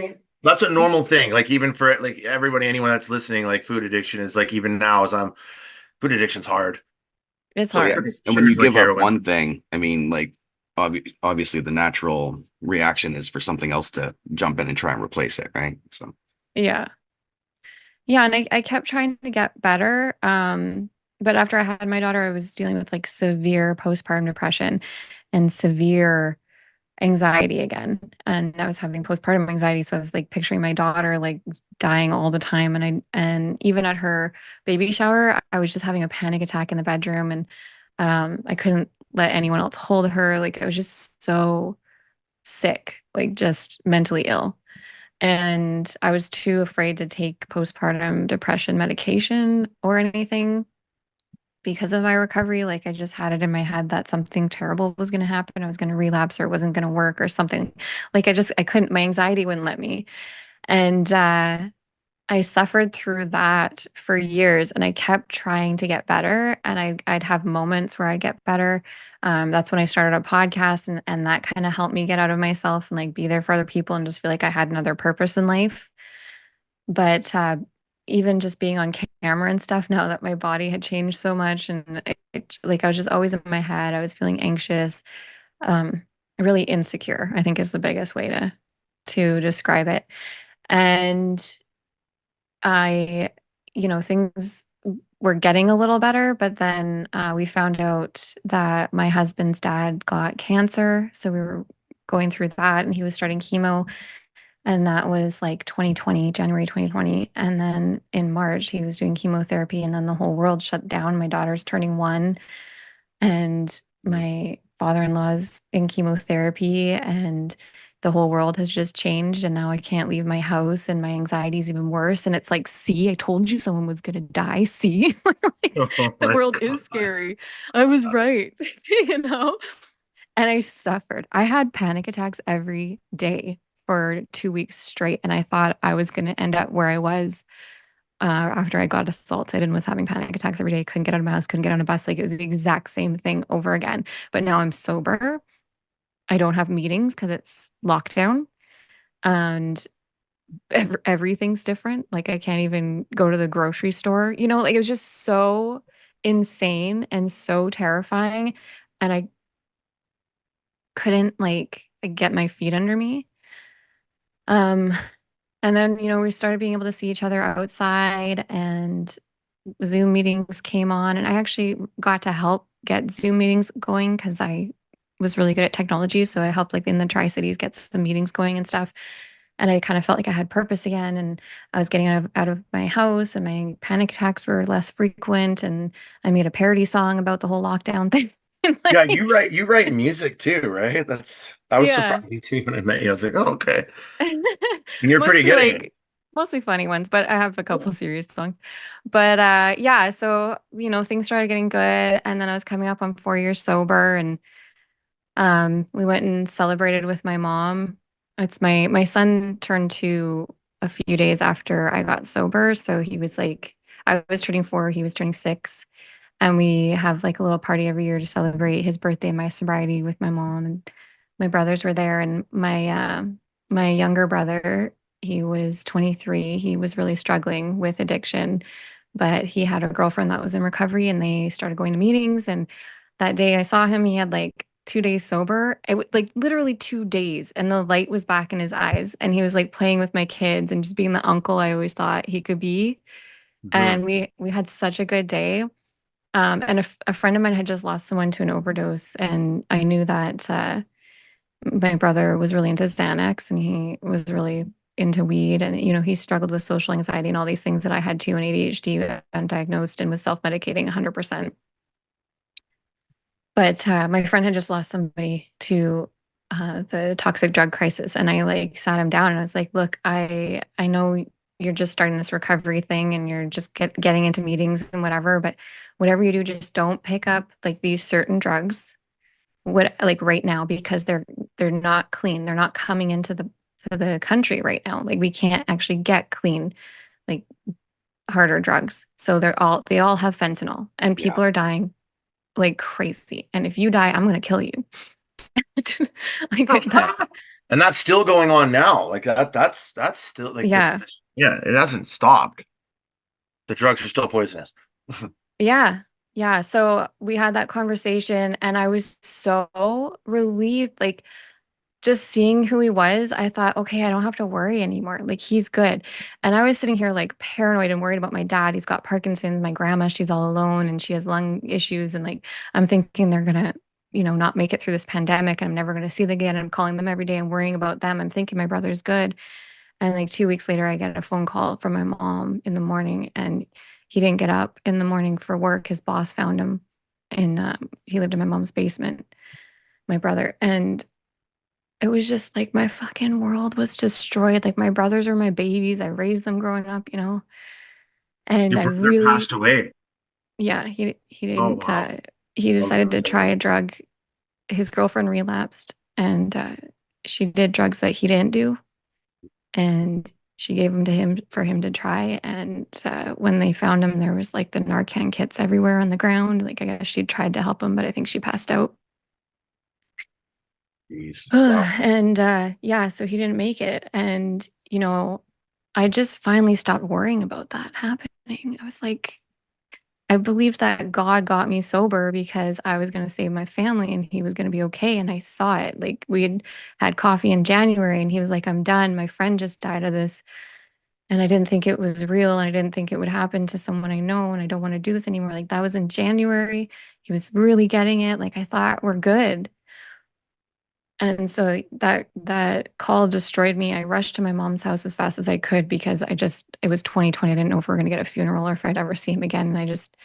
that's a normal thing. Like even for like everybody, anyone that's listening, like food addiction is like even now as I'm food addiction's hard. it's So Yeah. hard. And when you sugar's like give up heroin. one thing, I mean, like obviously the natural reaction is for something else to jump in and try and replace it, right? So Yeah. Yeah. And I kept trying to get better. But after I had my daughter, I was dealing with like severe postpartum depression and severe anxiety again. And I was having postpartum anxiety. So I was like picturing my daughter like dying all the time. And even at her baby shower, I was just having a panic attack in the bedroom and I couldn't let anyone else hold her. Like I was just so sick, like just mentally ill. And I was too afraid to take postpartum depression medication or anything because of my recovery. Like I just had it in my head that something terrible was going to happen. I was going to relapse or it wasn't going to work or something. Like I couldn't, my anxiety wouldn't let me. And I suffered through that for years and I kept trying to get better. And I'd have moments where I'd get better. That's when I started a podcast and that kind of helped me get out of myself and like be there for other people and just feel like I had another purpose in life. But even just being on camera and stuff now that my body had changed so much and like I was just always in my head, I was feeling anxious, um, really insecure, I think is the biggest way to describe it. And I, things were getting a little better, but then we found out that my husband's dad got cancer. So we were going through that and he was starting chemo. And that was like 2020, January 2020. And then in March, he was doing chemotherapy. And then the whole world shut down. My daughter's turning 1. And my father in law's in chemotherapy. And the whole world has just changed and now I can't leave my house and my anxiety is even worse. And it's like, see, I told you someone was gonna die. See, like Oh the my world is God. scary. I was right, you know? And I suffered. I had panic attacks every day for 2 weeks straight. And I thought I was gonna end up where I was after I got assaulted and was having panic attacks every day. Couldn't get out of my house, couldn't get on a bus. Like it was the exact same thing over again. But now I'm sober. I don't have meetings because it's lockdown and everything's different. Like I can't even go to the grocery store, like it was just so insane and so terrifying. And I couldn't get my feet under me. Um, and then, we started being able to see each other outside and Zoom meetings came on. And I actually got to help get Zoom meetings going because I was really good at technology. So I helped in the Tri-Cities get some meetings going and stuff. And I kind of felt like I had purpose again. And I was getting out of my house and my panic attacks were less frequent. And I made a parody song about the whole lockdown thing. Yeah, you write music too, right? I was Yeah. surprised too when I met you. I was like, oh, okay. And you're pretty Mostly good at it. mostly funny ones, but I have a couple serious songs. But yeah, so things started getting good and then I was coming up on 4 years sober and we went and celebrated with my mom. It's my son turned 2 a few days after I got sober, so he was I was turning 4, he was turning 6, and we have a little party every year to celebrate his birthday and my sobriety with my mom and my brothers were there and my younger brother, he was 23. He was really struggling with addiction, but he had a girlfriend that was in recovery and they started going to meetings and that day I saw him, he had 2 days sober. Literally 2 days and the light was back in his eyes and he was playing with my kids and just being the uncle I always thought he could be. Mhm. And we had such a good day. And a friend of mine had just lost someone to an overdose, and I knew that my brother was really into Xanax, and he was really into weed, and he struggled with social anxiety and all these things that I had too, and ADHD, undiagnosed, and was self-medicating 100%. But my friend had just lost somebody to the toxic drug crisis, and I sat him down and I was like, "Look, I know you're just starting this recovery thing, and you're just getting into meetings and whatever, but whatever you do, just don't pick up these certain drugs, right now, because they're not clean. They're not coming into the country right now. We can't actually get clean like harder drugs. So they all have fentanyl, and Yeah. people are dying like crazy. And if you die, I'm gonna kill you." That. And that's still going on now. That's still Yeah. yeah, it hasn't stopped. The drugs are still poisonous. Yeah. Yeah. So we had that conversation and I was so relieved. Just seeing who he was, I thought, okay, I don't have to worry anymore. He's good. And I was sitting here paranoid and worried about my dad. He's got Parkinson's. My grandma, she's all alone and she has lung issues. And I'm thinking they're going to, not make it through this pandemic and I'm never going to see them again. I'm calling them every day and worrying about them. I'm thinking my brother's good. And 2 weeks later, I get a phone call from my mom in the morning and he didn't get up in the morning for work. His boss found him and he lived in my mom's basement, my brother. And it was just my fucking world was destroyed. My brothers are my babies. I raised them growing up, and Your I brother really, passed away. yeah, he Oh didn't, wow. he decided to try Okay. a drug. His girlfriend relapsed and she did drugs that he didn't do. And she gave them to him for him to try. And when they found him, there was the Narcan kits everywhere on the ground. I guess she tried to help him, but I think she passed out. Jeez. Wow. And yeah, so he didn't make it. And, I just finally stopped worrying about that happening. I was I believed that God got me sober because I was going to save my family and he was going to be okay. And I saw it. We had coffee in January and he was like, "I'm done. My friend just died of this." And I didn't think it was real. And I didn't think it would happen to someone I know. And I don't want to do this anymore. That was in January. He was really getting it. I thought we're good. And so that call destroyed me. I rushed to my mom's house as fast as I could because it was 2020. I didn't know if we were going to get a funeral or if I'd ever see him again. And I just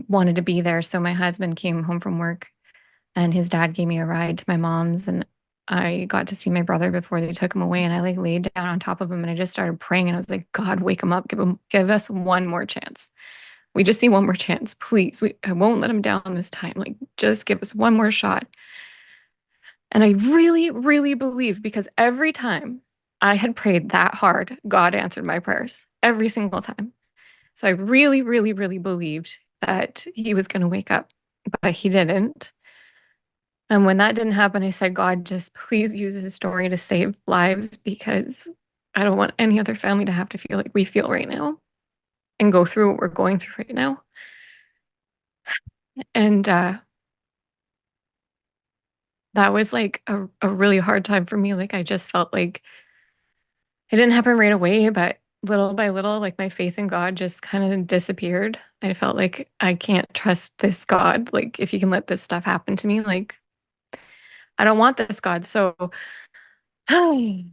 wanted to be there. So my husband came home from work and his dad gave me a ride to my mom's and I got to see my brother before they took him away, and I like laid down on top of him and I just started praying and I was like, God, wake him up, give us one more chance. We just need one more chance, please. I won't let him down this time. Like, just give us one more shot. And I really, really believe, because every time I had prayed that hard, God answered my prayers every single time. So I really, really, really believed that he was going to wake up, but he didn't. And when that didn't happen, I said, God, just please use this story to save lives, because I don't want any other family to have to feel like we feel right now and go through what we're going through right now. And that was like a really hard time for me. Like, I just felt like it didn't happen right away, but little by little, like my faith in God just kind of disappeared. I felt like I can't trust this God. Like, if he can let this stuff happen to me, like, I don't want this God. So I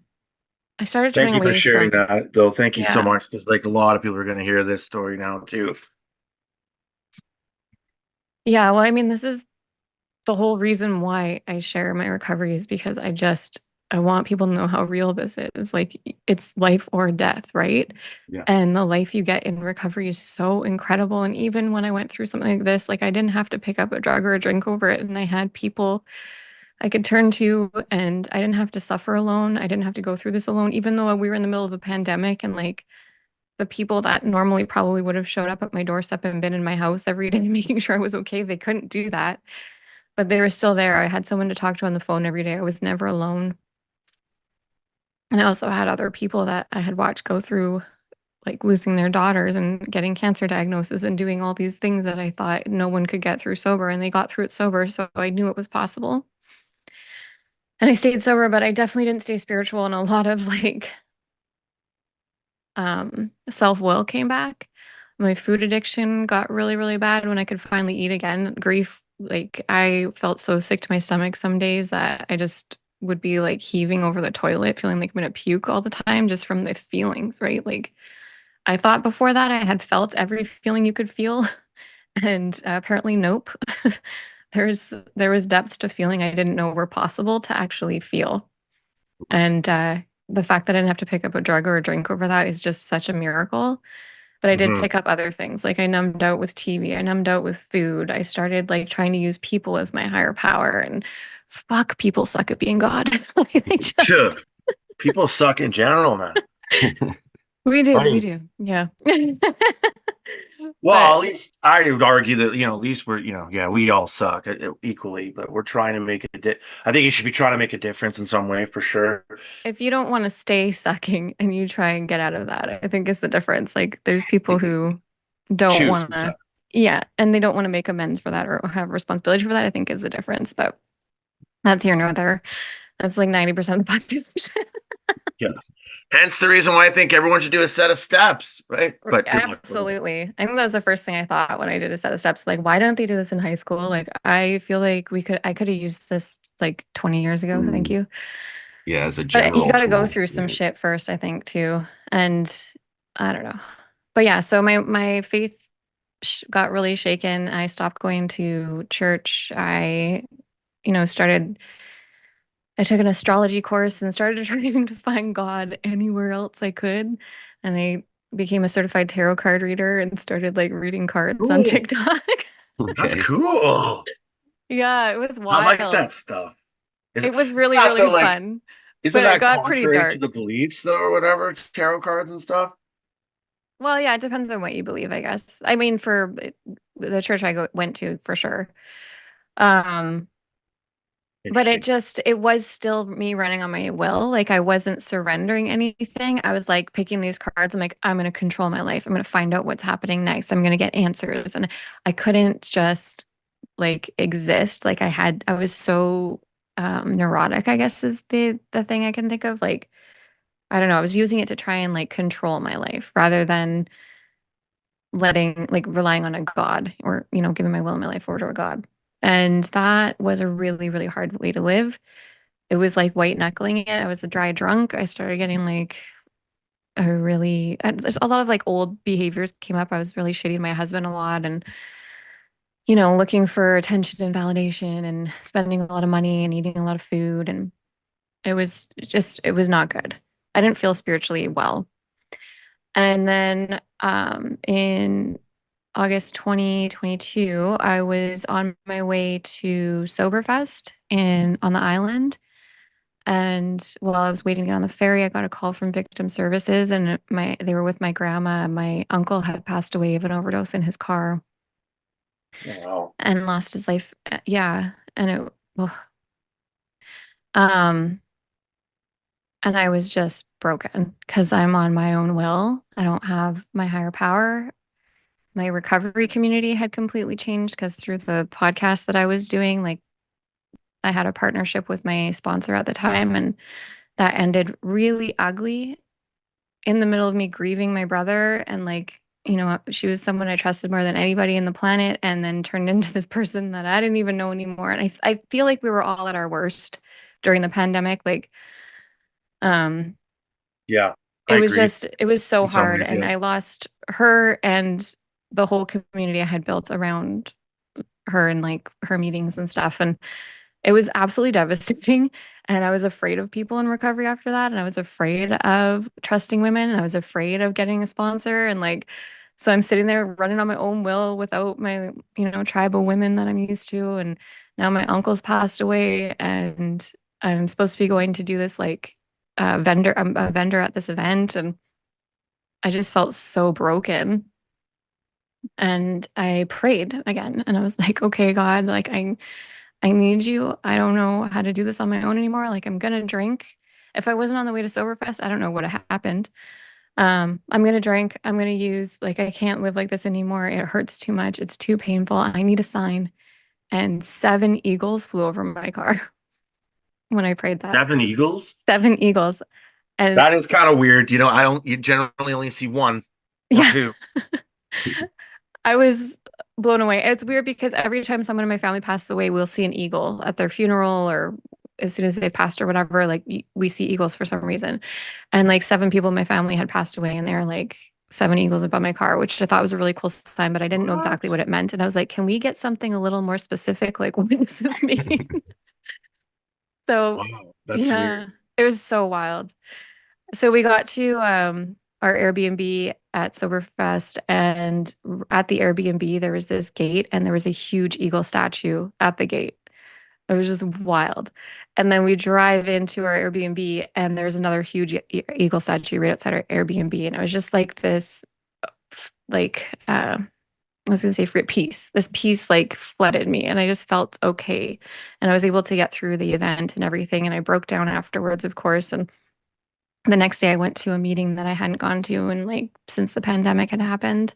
started Thank turning you for away sharing from, that, though. Thank you so yeah. much, because like a lot of people are going to hear this story now too. Yeah. Well, I mean, this is the whole reason why I share my recovery, is because I want people to know how real this is. Like, it's life or death, right? Yeah. And the life you get in recovery is so incredible. And even when I went through something like this, like, I didn't have to pick up a drug or a drink over it. And I had people I could turn to, and I didn't have to suffer alone. I didn't have to go through this alone, even though we were in the middle of a pandemic, and like the people that normally probably would have showed up at my doorstep and been in my house every day making sure I was okay, they couldn't do that. But they were still there. I had someone to talk to on the phone every day. I was never alone. And I also had other people that I had watched go through, like, losing their daughters and getting cancer diagnosis and doing all these things that I thought no one could get through sober, and they got through it sober. So I knew it was possible. And I stayed sober, but I definitely didn't stay spiritual, and a lot of like self-will came back. My food addiction got really, really bad when I could finally eat again. Grief, like, I felt so sick to my stomach some days that I just would be like heaving over the toilet, feeling like I'm gonna puke all the time just from the feelings, right? Like, I thought before that I had felt every feeling you could feel, and apparently, nope. There was depths to feeling I didn't know were possible to actually feel. And the fact that I didn't have to pick up a drug or a drink over that is just such a miracle. But I did Mhm. pick up other things. Like, I numbed out with TV, I numbed out with food. I started like trying to use people as my higher power, and fuck, people suck at being God. Like, they Sure. just People suck in general, man. I we mean, do. Yeah. well, But at least I would argue that, at least we're, yeah, we all suck equally, but we're trying to make I think you should be trying to make a difference in some way for sure. if you don't want to stay sucking and you try and get out of that, I think is the difference. Like, there's people who don't Choose want to to, suck. yeah, and they don't want to make amends for that or have responsibility for that, I think is the difference. But that's here nor there. That's like 90% of the population. Yeah. Hence the reason why I think everyone should do a set of steps, right? But good luck with it. Absolutely. I think that was the first thing I thought when I did a set of steps. Like, why don't they do this in high school? Like, I feel like I could have used this like 20 years ago. Thank Mm, you. yeah, as a But you general got to go tool. through some Yeah. shit first, I think, too. And I don't know. But yeah, so my faith got really shaken. I stopped going to church. Started I took an astrology course and started trying to find God anywhere else I could. And I became a certified tarot card reader and started like reading cards on Cool. TikTok. That's Okay. cool. Yeah, it was I like wild. that stuff. Is It it, was it's really, not the really like, fun, isn't but it that got pretty contrary to dark. the beliefs though, or whatever? It's tarot cards and stuff. Well, yeah, it depends on what you believe, I guess. I mean, for the church went to, for sure. Um, But Interesting. it was still me running on my will. Like, I wasn't surrendering anything. I was like picking these cards. I'm like, I'm going to control my life. I'm going to find out what's happening next. I'm going to get answers. And I couldn't just like exist. Like, I was so neurotic, I guess is the thing I can think of. Like, I don't know. I was using it to try and like control my life rather than relying on a God, or, giving my will and my life over to a God. And that was a really, really hard way to live. It was like white knuckling it. I was a dry drunk. I started getting like there's a lot of like old behaviors came up. I was really shitty to my husband a lot, and, looking for attention and validation and spending a lot of money and eating a lot of food. And It was just, it was not good. I didn't feel spiritually well. And then in August 2022, I was on my way to Soberfest on the island. And while I was waiting to get on the ferry, I got a call from Victim Services, and they were with my grandma. My uncle had passed away of an overdose in his car Wow. and lost his life. Yeah, and ugh. um, and I was just broken because I'm on my own will. I don't have my higher power. My recovery community had completely changed because through the podcast that I was doing, like I had a partnership with my sponsor at the time, and that ended really ugly in the middle of me grieving my brother. And like, she was someone I trusted more than anybody in the planet, and then turned into this person that I didn't even know anymore. And I feel like we were all at our worst during the pandemic. Like, um, Yeah, I agree. it was so In some hard. ways, And yeah. I lost her and the whole community I had built around her and like her meetings and stuff. And it was absolutely devastating. And I was afraid of people in recovery after that. And I was afraid of trusting women. And I was afraid of getting a sponsor. And like, so I'm sitting there running on my own will without my, tribe of women that I'm used to. And now my uncle's passed away, and I'm supposed to be going to do this like vendor, I'm a vendor at this event. And I just felt so broken. And I prayed again, and I was like, okay, God, like I need you. I don't know how to do this on my own anymore. Like I'm gonna drink. If I wasn't on the way to Soberfest, I don't know what happened. I'm gonna drink. I'm gonna use. Like I can't live like this anymore. It hurts too much. It's too painful. I need a sign. And 7 eagles flew over my car when I prayed that. 7 eagles? 7 eagles. And That is kind of weird. You generally only see one or yeah, two. I was blown away. It's weird because every time someone in my family passes away, we'll see an eagle at their funeral or as soon as they've passed or whatever. Like we see eagles for some reason. And like 7 people in my family had passed away, and they're like 7 eagles above my car, which I thought was a really cool sign, but I didn't know exactly What? what it meant. And I was like, can we get something a little more specific? Like, what does this mean? So, Wow, that's yeah, weird. it was so wild. So we got to our Airbnb at Soberfest, and at the Airbnb there was this gate, and there was a huge eagle statue at the gate. It was just wild. And then we drive into our Airbnb, and there's another huge eagle statue right outside our Airbnb, and it was just like this, like I was gonna say peace. This peace like flooded me, and I just felt okay, and I was able to get through the event and everything. And I broke down afterwards, of course, and the next day I went to a meeting that I hadn't gone to and like since the pandemic had happened.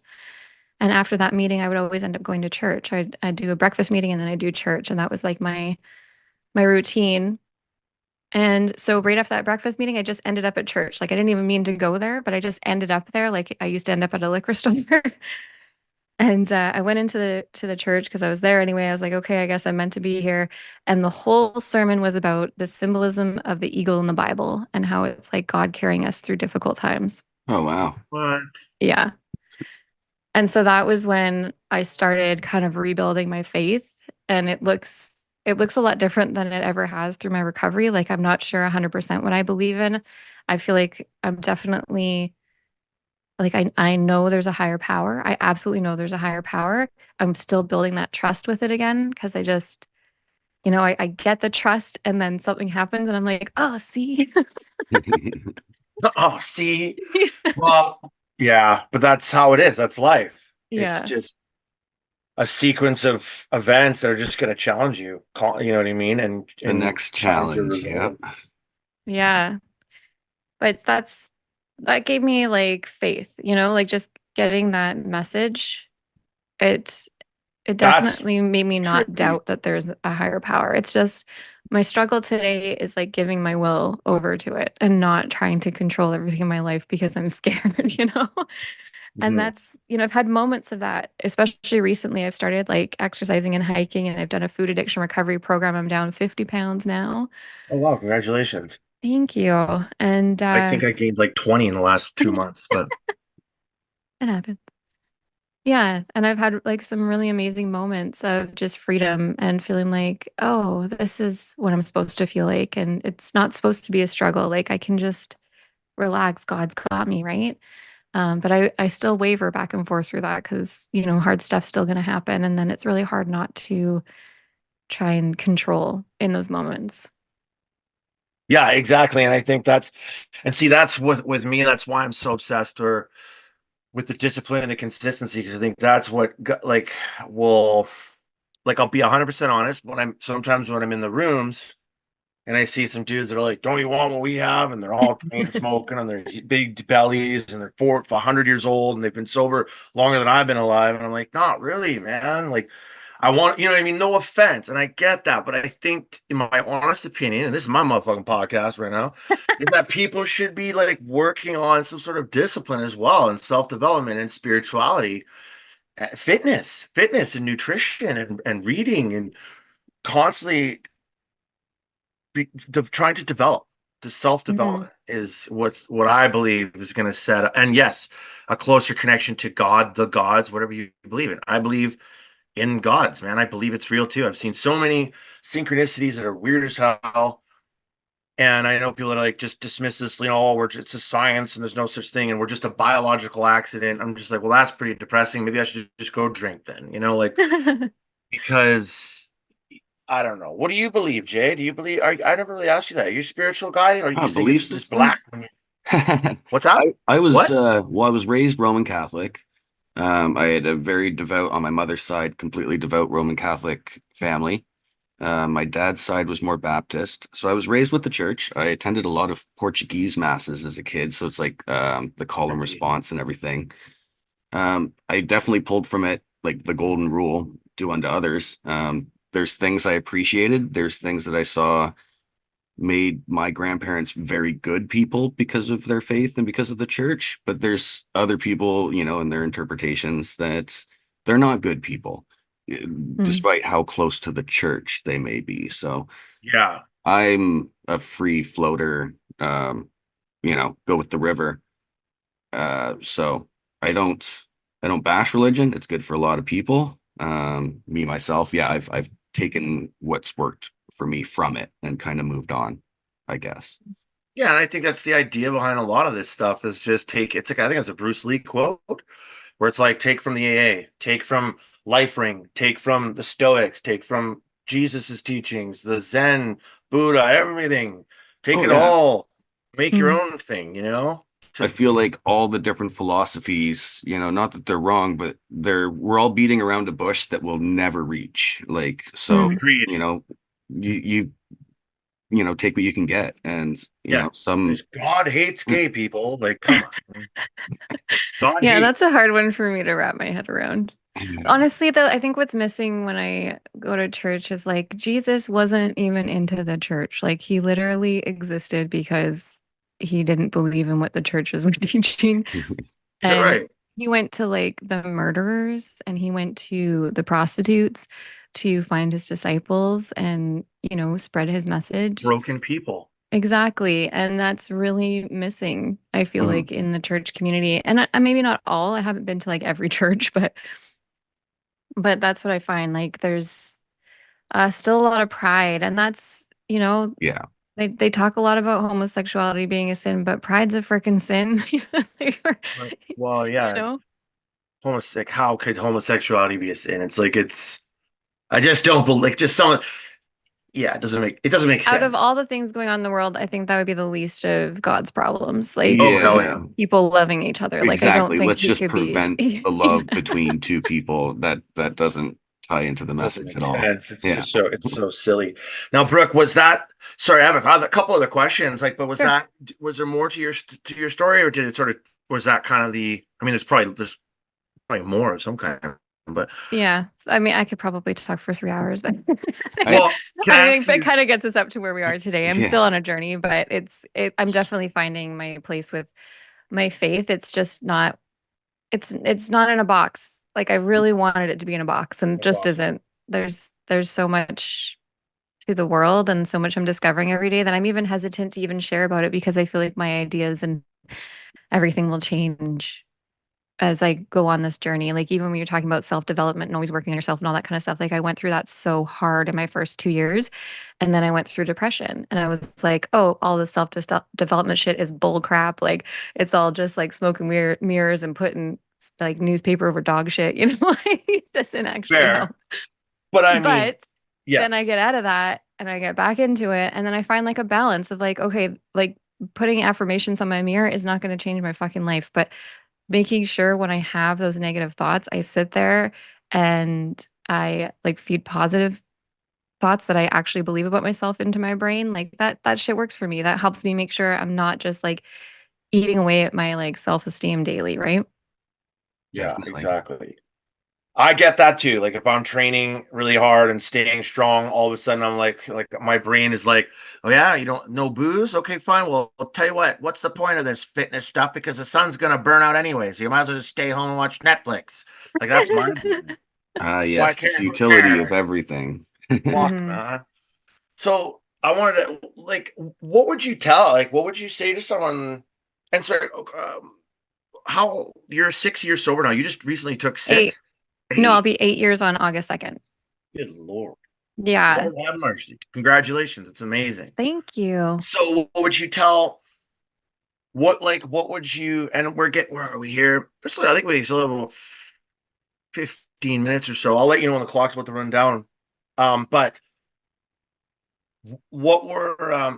And after that meeting, I would always end up going to church. I'd do a breakfast meeting, and then I'd do church. And that was like my routine. And so right after that breakfast meeting, I just ended up at church. Like I didn't even mean to go there, but I just ended up there. Like I used to end up at a liquor store. And I went into the church because I was there anyway. I was like, okay, I guess I'm meant to be here. And the whole sermon was about the symbolism of the eagle in the Bible and how it's like God carrying us through difficult times. Oh, wow. What? Yeah. And so that was when I started kind of rebuilding my faith, and it looks a lot different than it ever has through my recovery. Like I'm not sure 100% what I believe in. I feel like I'm definitely like I know there's a higher power. I absolutely know there's a higher power. I'm still building that trust with it again because I just, I get the trust, and then something happens and I'm like, oh, see. Oh, see? Well, yeah, but that's how it is. That's life. It's Yeah. just a sequence of events that are just going to challenge you. You know what I mean? And The next challenge your challenge. Yeah. resilience. Yeah. But that gave me like faith, like just getting that message. It it That's definitely made me not tricky. doubt that there's a higher power. It's just my struggle today is like giving my will over to it and not trying to control everything in my life because I'm scared. And Mhm. that's, I've had moments of that, especially recently. I've started like exercising and hiking, and I've done a food addiction recovery program. I'm down 50 pounds now. Oh, wow. Congratulations. Thank you. And I think I gained like 20 in the last 2 months, but it happened. Yeah, and I've had like some really amazing moments of just freedom and feeling like, oh, this is what I'm supposed to feel like, and it's not supposed to be a struggle. Like I can just relax. God's got me, right? But I still waver back and forth through that because, hard stuff's still going to happen. And then it's really hard not to try and control in those moments. Yeah, exactly. And I think and see, that's with me, that's why I'm so obsessed or with the discipline and the consistency, because I think that's what like will, like, I'll be 100% honest sometimes when I'm in the rooms and I see some dudes that are like, don't you want what we have? And they're all chain smoking on their big bellies and they're 100 years old and they've been sober longer than I've been alive. And I'm like, not really, man. Like, I want, you know what I mean? No offense. And I get that. But I think, in my honest opinion, and this is my motherfucking podcast right now, is that people should be like working on some sort of discipline as well, and self-development and spirituality, fitness and nutrition and reading and constantly trying to develop. The Hmm. self-development is what I believe is going to set up, and yes, a closer connection to God, the gods, whatever you believe in. I believe in gods, man. I believe it's real too. I've seen so many synchronicities that are weird as hell. And I know people that are like just dismiss this, oh, it's a science and there's no such thing and we're just a biological accident. I'm just like, well, that's pretty depressing. Maybe I should just go drink then, like, because I don't know. What do you believe, Jay? Do you believe? I never really asked you that. Are you a spiritual guy, or you just think Belief it's just system. black? What's that? I was What? well, I was raised Roman Catholic. I had a very devout on my mother's side, completely devout Roman Catholic family. My dad's side was more Baptist. So I was raised with the church. I attended a lot of Portuguese masses as a kid. So it's like the call and response and everything. I definitely pulled from it, like the golden rule, do unto others. There's things I appreciated. There's things that I saw made my grandparents very good people because of their faith and because of the church. But there's other people, in their interpretations that they're not good people, Mm. despite how close to the church they may be. So Yeah. I'm a free floater, go with the river. So I don't I don't bash religion. It's good for a lot of people. Me myself, yeah, I've taken what's worked for me from it and kind of moved on, I guess. Yeah, and I think that's the idea behind a lot of this stuff is just take. It's like, I think it's a Bruce Lee quote where it's like, take from the AA, take from Life Ring, take from the Stoics, take from Jesus's teachings, the Zen, Buddha, everything. Take Oh it yeah. all, make your Mm. own thing. I To feel like all the different philosophies, not that they're wrong, but we're all beating around a bush that we'll never reach. Like, so, Mm. Agreed. you take what you can get. And, Yeah, some because God hates gay people. Like, come on, God Yeah, that's a hates. hard one for me to wrap my head around. Honestly, though, I think what's missing when I go to church is like Jesus wasn't even into the church. Like he literally existed because he didn't believe in what the churches were teaching. You're And right. he went to like the murderers and he went to the prostitutes to find his disciples and, spread his message. Broken people. Exactly. And that's really missing, I feel Mhm. like, in the church community. And maybe not all. I haven't been to like every church, but that's what I find. Like there's still a lot of pride. And that's, Yeah. they talk a lot about homosexuality being a sin, but pride's a freaking sin. Well, You yeah, know? how could homosexuality be a sin? It's like I just don't believe, like, just some. Yeah, it doesn't make Out of sense. all the things going on in the world, I think that would be the least of God's problems. Like Oh, hell yeah. Yeah. people loving each other. Like I don't Exactly. think Let's he just could be. prevent the love between two people. That doesn't tie into the Doesn't message make at all. sense. It's Yeah. just it's so silly. Now, Brooke, was that? Sorry, I have a couple other questions. Like, but Sure. was there more to your story, or did it sort of was that kind of the? I mean, there's probably more of some kind, but Yeah. I mean, I could probably talk for 3 hours, but I well, can I I ask think that you? kind of gets us up to where we are today. I'm yeah. still on a journey, but I'm definitely finding my place with my faith. It's just not, it's not in a box. Like I really wanted it to be in a box and That's just awesome. isn't. There's so much to the world and so much I'm discovering every day that I'm even hesitant to even share about it because I feel like my ideas and everything will change. as I go on this journey. Like even when you're talking about self-development and always working on yourself and all that kind of stuff, like I went through that so hard in my first 2 years. And then I went through depression and I was like, oh, all this self-development shit is bull crap. Like it's all just like smoke and mirrors and putting like newspaper over dog shit, like it doesn't actually Fair. help. But I mean, But yeah, then I get out of that and I get back into it. And then I find like a balance of like, okay, like putting affirmations on my mirror is not going to change my fucking life. But making sure when I have those negative thoughts, I sit there and I like feed positive thoughts that I actually believe about myself into my brain. Like that shit works for me. That helps me make sure I'm not just like eating away at my like self-esteem daily, right? yeah, Definitely. exactly. I get that too. Like if I'm training really hard and staying strong, all of a sudden I'm like my brain is like, oh yeah, you don't no booze? Okay, fine. Well, I'll tell you what, what's the point of this fitness stuff? Because the sun's gonna burn out anyway. So you might as well just stay home and watch Netflix. Like that's my brain. Ah, Why yes, the can't futility of everything. fuck, Hmm. man? So I wanted to like, what would you tell? Like, what would you say to someone? And sorry, how you're 6 years sober now? You just recently took Eight. six, No, I'll eight. be 8 years on August 2nd. Good Lord. Yeah. Lord have mercy. Congratulations. It's amazing. Thank you. So what would you tell what would you and where are we here? I think we still have about 15 minutes or so. I'll let you know when the clock's about to run down. But what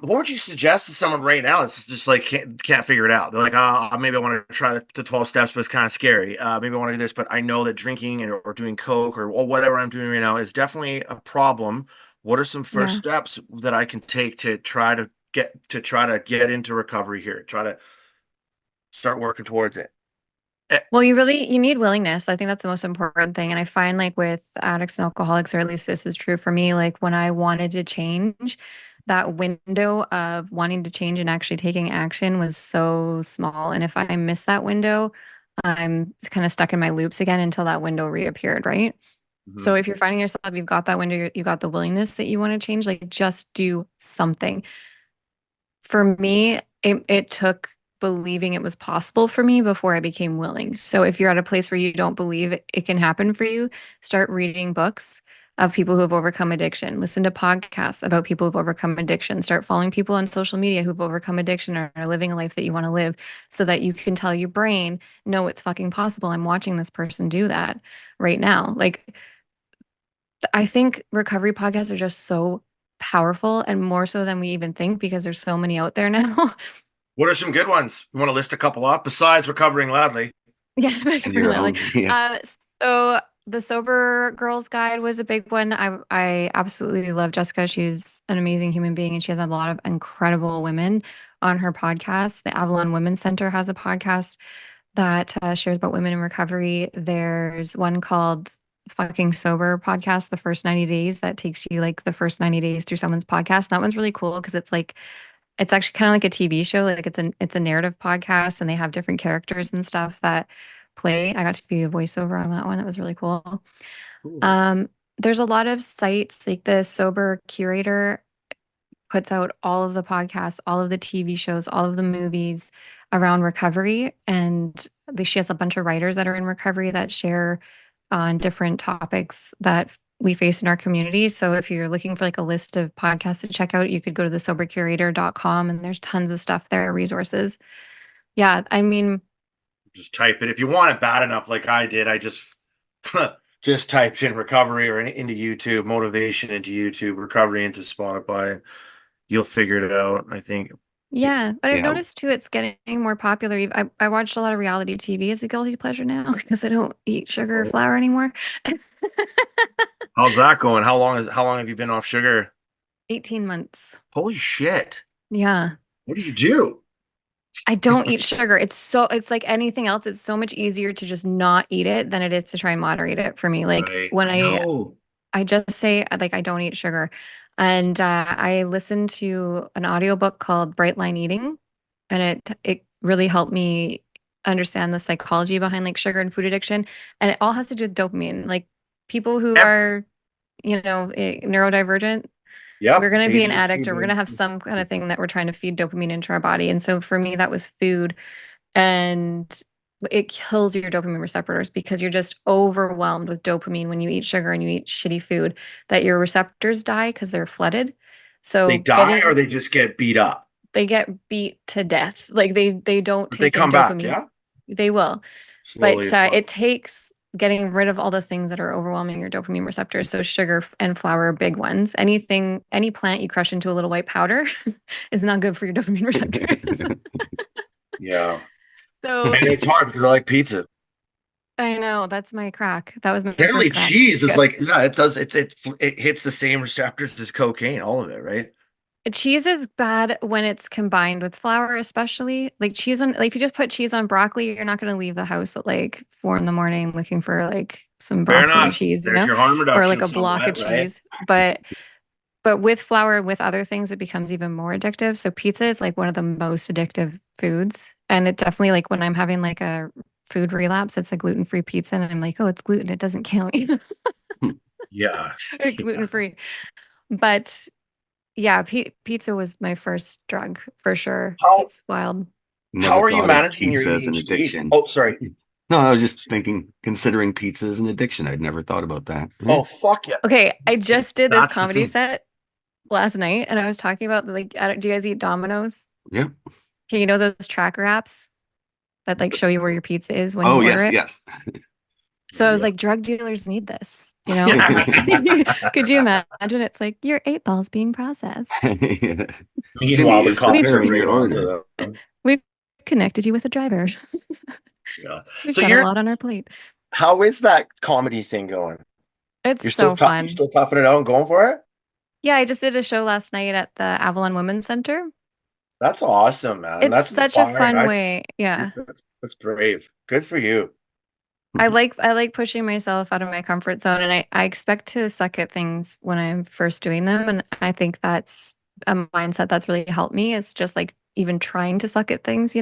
would you suggest to someone right now that's just like can't figure it out? They're like, maybe I want to try the 12 steps, but it's kind of scary. Maybe I want to do this, but I know that drinking or doing coke or whatever I'm doing right now is definitely a problem. What are some first Yeah. steps that I can take to try to get into recovery here? Try to start working towards it. Eh, Well, you need willingness. I think that's the most important thing. And I find like with addicts and alcoholics, or at least this is true for me, like when I wanted to change, that window of wanting to change and actually taking action was so small. And if I miss that window, I'm kind of stuck in my loops again until that window reappeared, right? So mhm. if you're finding yourself, you've got that window, you got the willingness that you want to change, like just do something. For me, it took believing it was possible for me before I became willing. So if you're at a place where you don't believe it can happen for you, start reading books of people who have overcome addiction. Listen to podcasts about people who've overcome addiction. Start following people on social media who've overcome addiction or are living a life that you want to live so that you can tell your brain, no, it's fucking possible. I'm watching this person do that right now. Like I think recovery podcasts are just so powerful and more so than we even think because there's so many out there now. What are some good ones? You want to list a couple off besides recovering loudly? Yeah, And recovery your loudly. own, yeah. So the Sober Girls Guide was a big one. I absolutely love Jessica. She's an amazing human being, and she has a lot of incredible women on her podcast. The Avalon Women's Center has a podcast that shares about women in recovery. There's one called Fucking Sober Podcast, the first 90 days that takes you like the first 90 days through someone's podcast. That one's really cool because it's like it's actually kind of like a TV show. Like it's a narrative podcast and they have different characters and stuff that play. I got to be a voiceover on that one. It was really cool. Cool. Um, there's a lot of sites like the Sober Curator puts out all of the podcasts, all of the TV shows, all of the movies around recovery. And she has a bunch of writers that are in recovery that share on different topics that we face in our community. So if you're looking for like a list of podcasts to check out, you could go to the sobercurator.com and there's tons of stuff there, resources. Yeah, I mean, Just type it if you want it bad enough, like I did. I just just typed in recovery or into YouTube, motivation into YouTube, recovery into Spotify. You'll figure it out. I think. yeah, but I've Yeah. noticed too, it's getting more popular. I watched a lot of reality TV as a guilty pleasure now because I don't eat sugar or flour anymore. How's that going? How long have you been off sugar? 18 months. Holy shit! Yeah. What do you do? I don't eat sugar. It's like anything else. It's so much easier to just not eat it than it is to try and moderate it for me. Like Right. when I know. I just say like I don't eat sugar. And I listened to an audiobook called Bright Line Eating and it really helped me understand the psychology behind like sugar and food addiction. And it all has to do with dopamine. Like people who Yep. are, neurodivergent, we're Yep. going to be an addict or we're going to have ADHD. some kind of thing that we're trying to feed dopamine into our body. And so for me, that was food. And it kills your dopamine receptors because you're just overwhelmed with dopamine when you eat sugar and you eat shitty food, that your receptors die because they're flooded. They So die or they just get beat up? they get beat to death. Like they don't But they take in come back, dopamine. yeah? They will. Slowly But as fuck. it takes getting rid of all the things that are overwhelming your dopamine receptors. So sugar and flour are big ones. Anything, any plant you crush into a little white powder is not good for your dopamine receptors. Yeah. So And it's hard because I like pizza. I know that's my crack. That was my Apparently first crack. cheese is Yeah. like, yeah, it does. It hits the same receptors as cocaine, all of it, right? Cheese is bad when it's combined with flour, especially like cheese on, like if you just put cheese on broccoli, you're not going to leave the house at like 4 a.m. looking for like some Fair broccoli and enough. cheese, There's your harm or like reduction a block of somewhat, right? cheese. But with flour, with other things, it becomes even more addictive. So pizza is like one of the most addictive foods. And it definitely, like when I'm having like a food relapse, it's a gluten-free pizza. And I'm like, oh, it's gluten. It doesn't kill me. Yeah. Gluten free. But yeah, pizza was my first drug for sure. How It's wild. how Never are you thought of managing your pizza as an ADHD? addiction. Oh, sorry. No, I was just thinking, considering pizza as an addiction. I'd never thought about that. Oh, fuck yeah. Okay, I just did this That's the comedy thing. set last night, and I was talking about like, do you guys eat Domino's? Yeah. Okay, you know those tracker apps that like show you where your pizza is when you Oh, order yes, it? yes. So I was Yeah. like, drug dealers need this, you know? Could you imagine? It's like your 8 balls being processed. Yeah. Jimmy Meanwhile, the is cops are preparing right your order. onto them. We've connected you with a driver. Yeah. We've So got a lot on our plate. how is that comedy thing going? It's You're still so tough, you're fun. still toughing it out and going for it? Yeah, I just did a show last night at the Avalon Women's Center. That's awesome, man. It's That's such a inspiring. fun way. Yeah. That's brave. Good for you. I like pushing myself out of my comfort zone, and I expect to suck at things when I'm first doing them. And I think that's a mindset that's really helped me, is just like even trying to suck at things,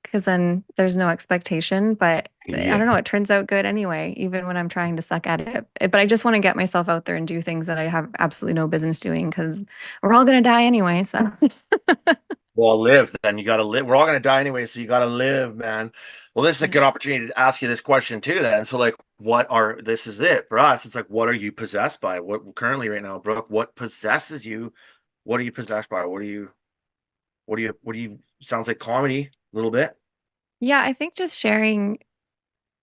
because then there's no expectation. But I Yeah. don't know, it turns out good anyway, even when I'm trying to suck at it. But I just want to get myself out there and do things that I have absolutely no business doing, because we're all gonna die anyway. So Well, live then. You got to live. We're all going to die anyway, so you got to live, man. Well, this is a yeah. good opportunity to ask you this question too, then. So, like, this is it for us. It's like, what are you possessed by? What currently right now, Brooke, what possesses you? What are you possessed by? Sounds like comedy a little bit. Yeah, I think just sharing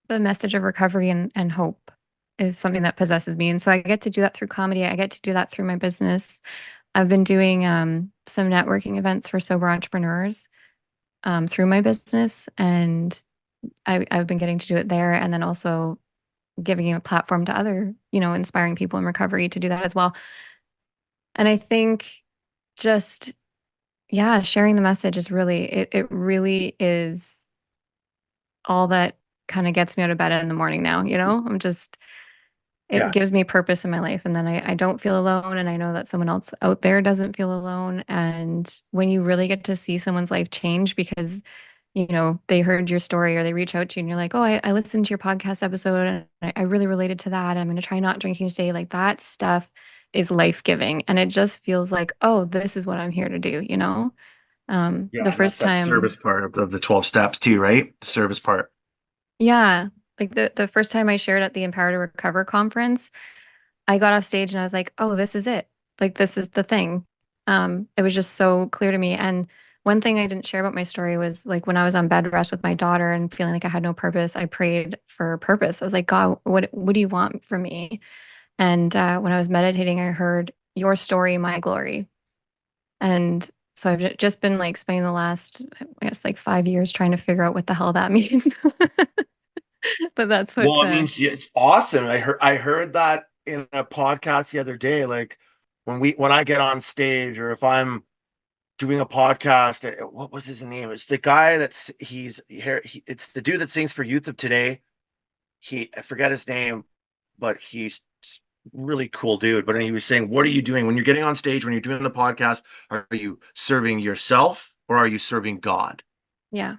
the message of recovery and hope is something that possesses me. And so I get to do that through comedy. I get to do that through my business. I've been doing some networking events for sober entrepreneurs through my business, and I've been getting to do it there, and then also giving a platform to other, inspiring people in recovery to do that as well. And I think just, yeah, sharing the message is it really is all that kind of gets me out of bed in the morning now. It Yeah. gives me purpose in my life, and then I don't feel alone, and I know that someone else out there doesn't feel alone. And when you really get to see someone's life change because they heard your story, or they reach out to you and you're like, oh, I listened to your podcast episode and I really related to that, I'm going to try not drinking today, like that stuff is life-giving, and it just feels like, oh, this is what I'm here to do. Yeah, The and that's first that time. service part of the 12 steps too, right? The service part. Yeah, like the first time I shared at the Empower to Recover conference, I got off stage and I was like, oh, this is it. Like, this is the thing. It was just so clear to me. And one thing I didn't share about my story was like when I was on bed rest with my daughter and feeling like I had no purpose, I prayed for purpose. I was like, God, what do you want from me? And when I was meditating, I heard your story, my glory. And so I've just been like spending the last, I guess, like 5 years trying to figure out what the hell that means. But that's Well, what, I mean, it's awesome. I heard that in a podcast the other day. Like when I get on stage, or if I'm doing a podcast, what was his name? It's the guy he's here. It's the dude that sings for Youth of Today. I forget his name, but he's really cool dude. But he was saying, what are you doing when you're getting on stage, when you're doing the podcast? Are you serving yourself or are you serving God? yeah.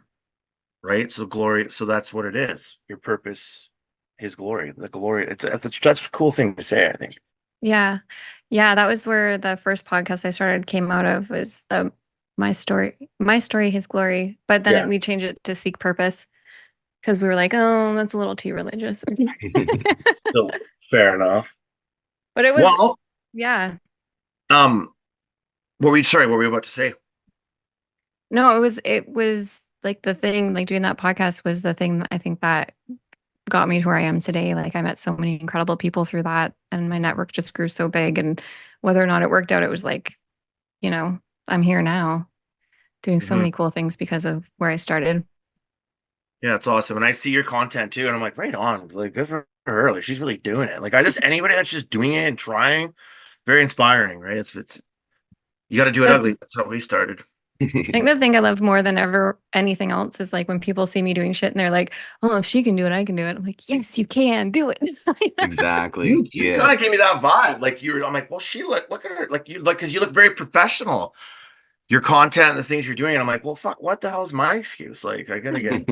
Right. So glory. So that's what it is. Your purpose, his glory, the glory. That's a cool thing to say, I think. Yeah. Yeah, that was where the first podcast I started came out of, was my story, his glory. But then Yeah. we changed it to seek purpose. because we were like, oh, that's a little too religious. So fair enough. But it was, Well, yeah. what were we about to say? No, it was like the thing, like doing that podcast was the thing that I think that got me to where I am today. Like I met so many incredible people through that, and my network just grew so big. And whether or not it worked out, it was like, you know, I'm here now doing so Mhm. many cool things because of where I started. Yeah, it's awesome. And I see your content too, and I'm like, right on. Like, good for her. Like, she's really doing it. Like, anybody that's just doing it and trying, very inspiring, right? It's you got to do it But ugly. That's how we started. I think the thing I love more than ever anything else is like when people see me doing shit and they're like, "Oh, if she can do it, I can do it." I'm like, "Yes, you can do it." Exactly. You Yeah. kind of gave me that vibe. Like I'm like, well, she look at her. Like you look because you look very professional. Your content and the things you're doing. And I'm like, well, fuck, what the hell is my excuse? Like, I gotta get.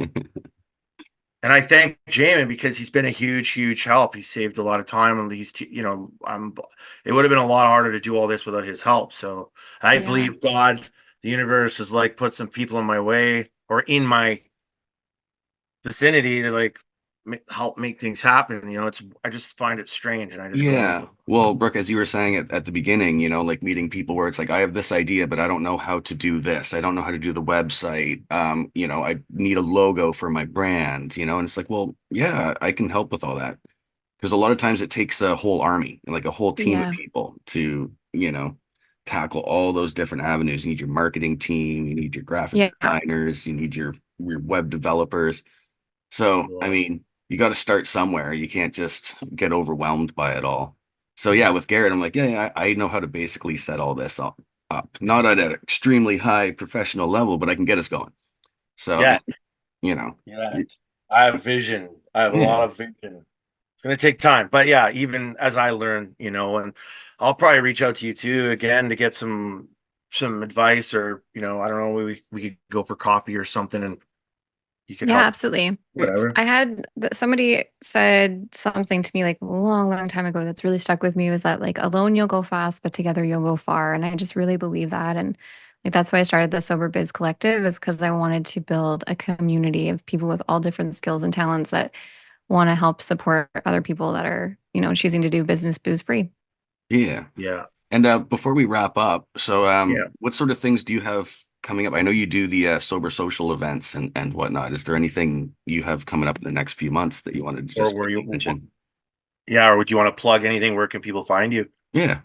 And I thank Jamin because he's been a huge, huge help. He saved a lot of time, and it would have been a lot harder to do all this without his help. So I Yeah. believe God, the universe, has like put some people in my way or in my vicinity to like help make things happen. I just find it strange, and I just go with Yeah. it. Well, Brooke, as you were saying at the beginning, like meeting people where it's like, I have this idea, but I don't know how to do this. I don't know how to do the website. I need a logo for my brand, and it's like, well, yeah, I can help with all that. Because a lot of times it takes a whole army, like a whole team of Yeah. people to, tackle all those different avenues. You need your marketing team, you need your graphic Yeah. designers, you need your web developers. So, I mean, you got to start somewhere. You can't just get overwhelmed by it all. So, yeah, with Garrett, I'm like, yeah, I know how to basically set all this up. Not at an extremely high professional level, but I can get us going. So, Yeah, you know, yeah. I have vision. I have a yeah, lot of vision. It's gonna take time, but yeah, even as I learn, and I'll probably reach out to you too again to get some advice, or I don't know, we could go for coffee or something, and you could Yeah, help, absolutely. yeah, whatever. I had somebody said something to me like a long, long time ago that's really stuck with me was that like alone you'll go fast, but together you'll go far. And I just really believe that. And like that's why I started the Sober Biz Collective is because I wanted to build a community of people with all different skills and talents that want to help support other people that are, choosing to do business booze free. yeah. Yeah, And before we wrap up, so yeah. what sort of things do you have coming up? I know you do the sober social events and whatnot. Is there anything you have coming up in the next few months that you wanted to Or just were quickly you? mention? Yeah, or would you want to plug anything? Where can people find you? Yeah.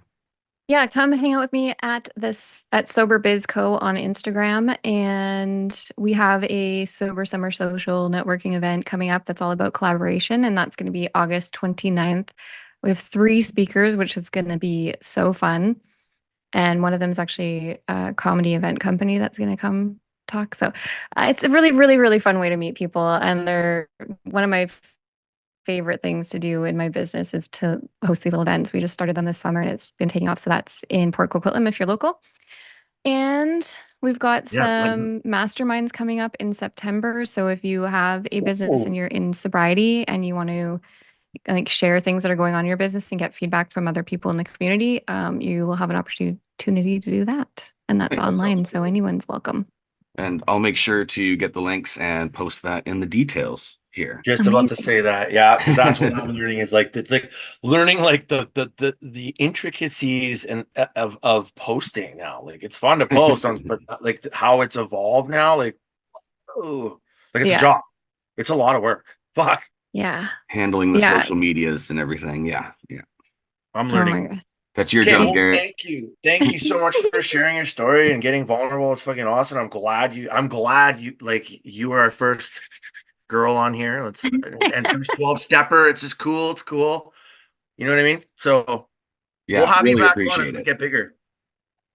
Yeah, come hang out with me at SoberBizCo on Instagram, and we have a Sober Summer Social networking event coming up that's all about collaboration, and that's going to be August 29th. We have three speakers, which is going to be so fun, and one of them is actually a comedy event company that's going to come talk. So it's a really, really, really fun way to meet people, and they're one of my favorite things to do in my business is to host these little events. We just started them this summer and it's been taking off. So that's in Port Coquitlam if you're local. And we've got Yeah, some masterminds coming up in September. So if you have a business and oh, you're in sobriety and you want to like share things that are going on in your business and get feedback from other people in the community, you will have an opportunity to do that. And that's that Nice. sounds online. So cool. anyone's welcome. And I'll make sure to get the links and post that in the details here. Just about to Amazing. say that, yeah, because that's what I'm learning is like it's like learning like the intricacies and of posting now. Like it's fun to post on, but like how it's evolved now, like oh, like it's a Yeah. job. It's a lot of work. Fuck, Yeah. Handling the Yeah. social medias and everything. Yeah. Yeah. I'm Oh my learning. God. That's your Okay, job, Me. well, Garrett. thank you. Thank you so much for sharing your story and getting vulnerable. It's fucking awesome. I'm glad you like you were our first girl on here. And first 12 stepper. It's just cool. It's cool. You know what I mean? So we'll Yeah. have you Really back on as appreciate we it. get bigger.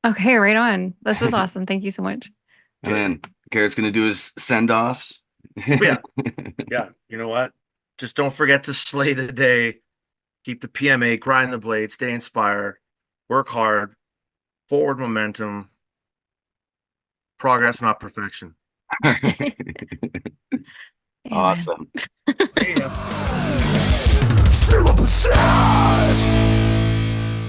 Okay, right on. This was awesome. Thank you so much. And Okay. then Garrett's going to do his send offs. Oh, yeah. Yeah. You know what? Just don't forget to slay the day. Keep the PMA, grind the blade, stay inspired, work hard, forward momentum, progress, not perfection. Amen. Awesome. Yeah. Feel up the sound.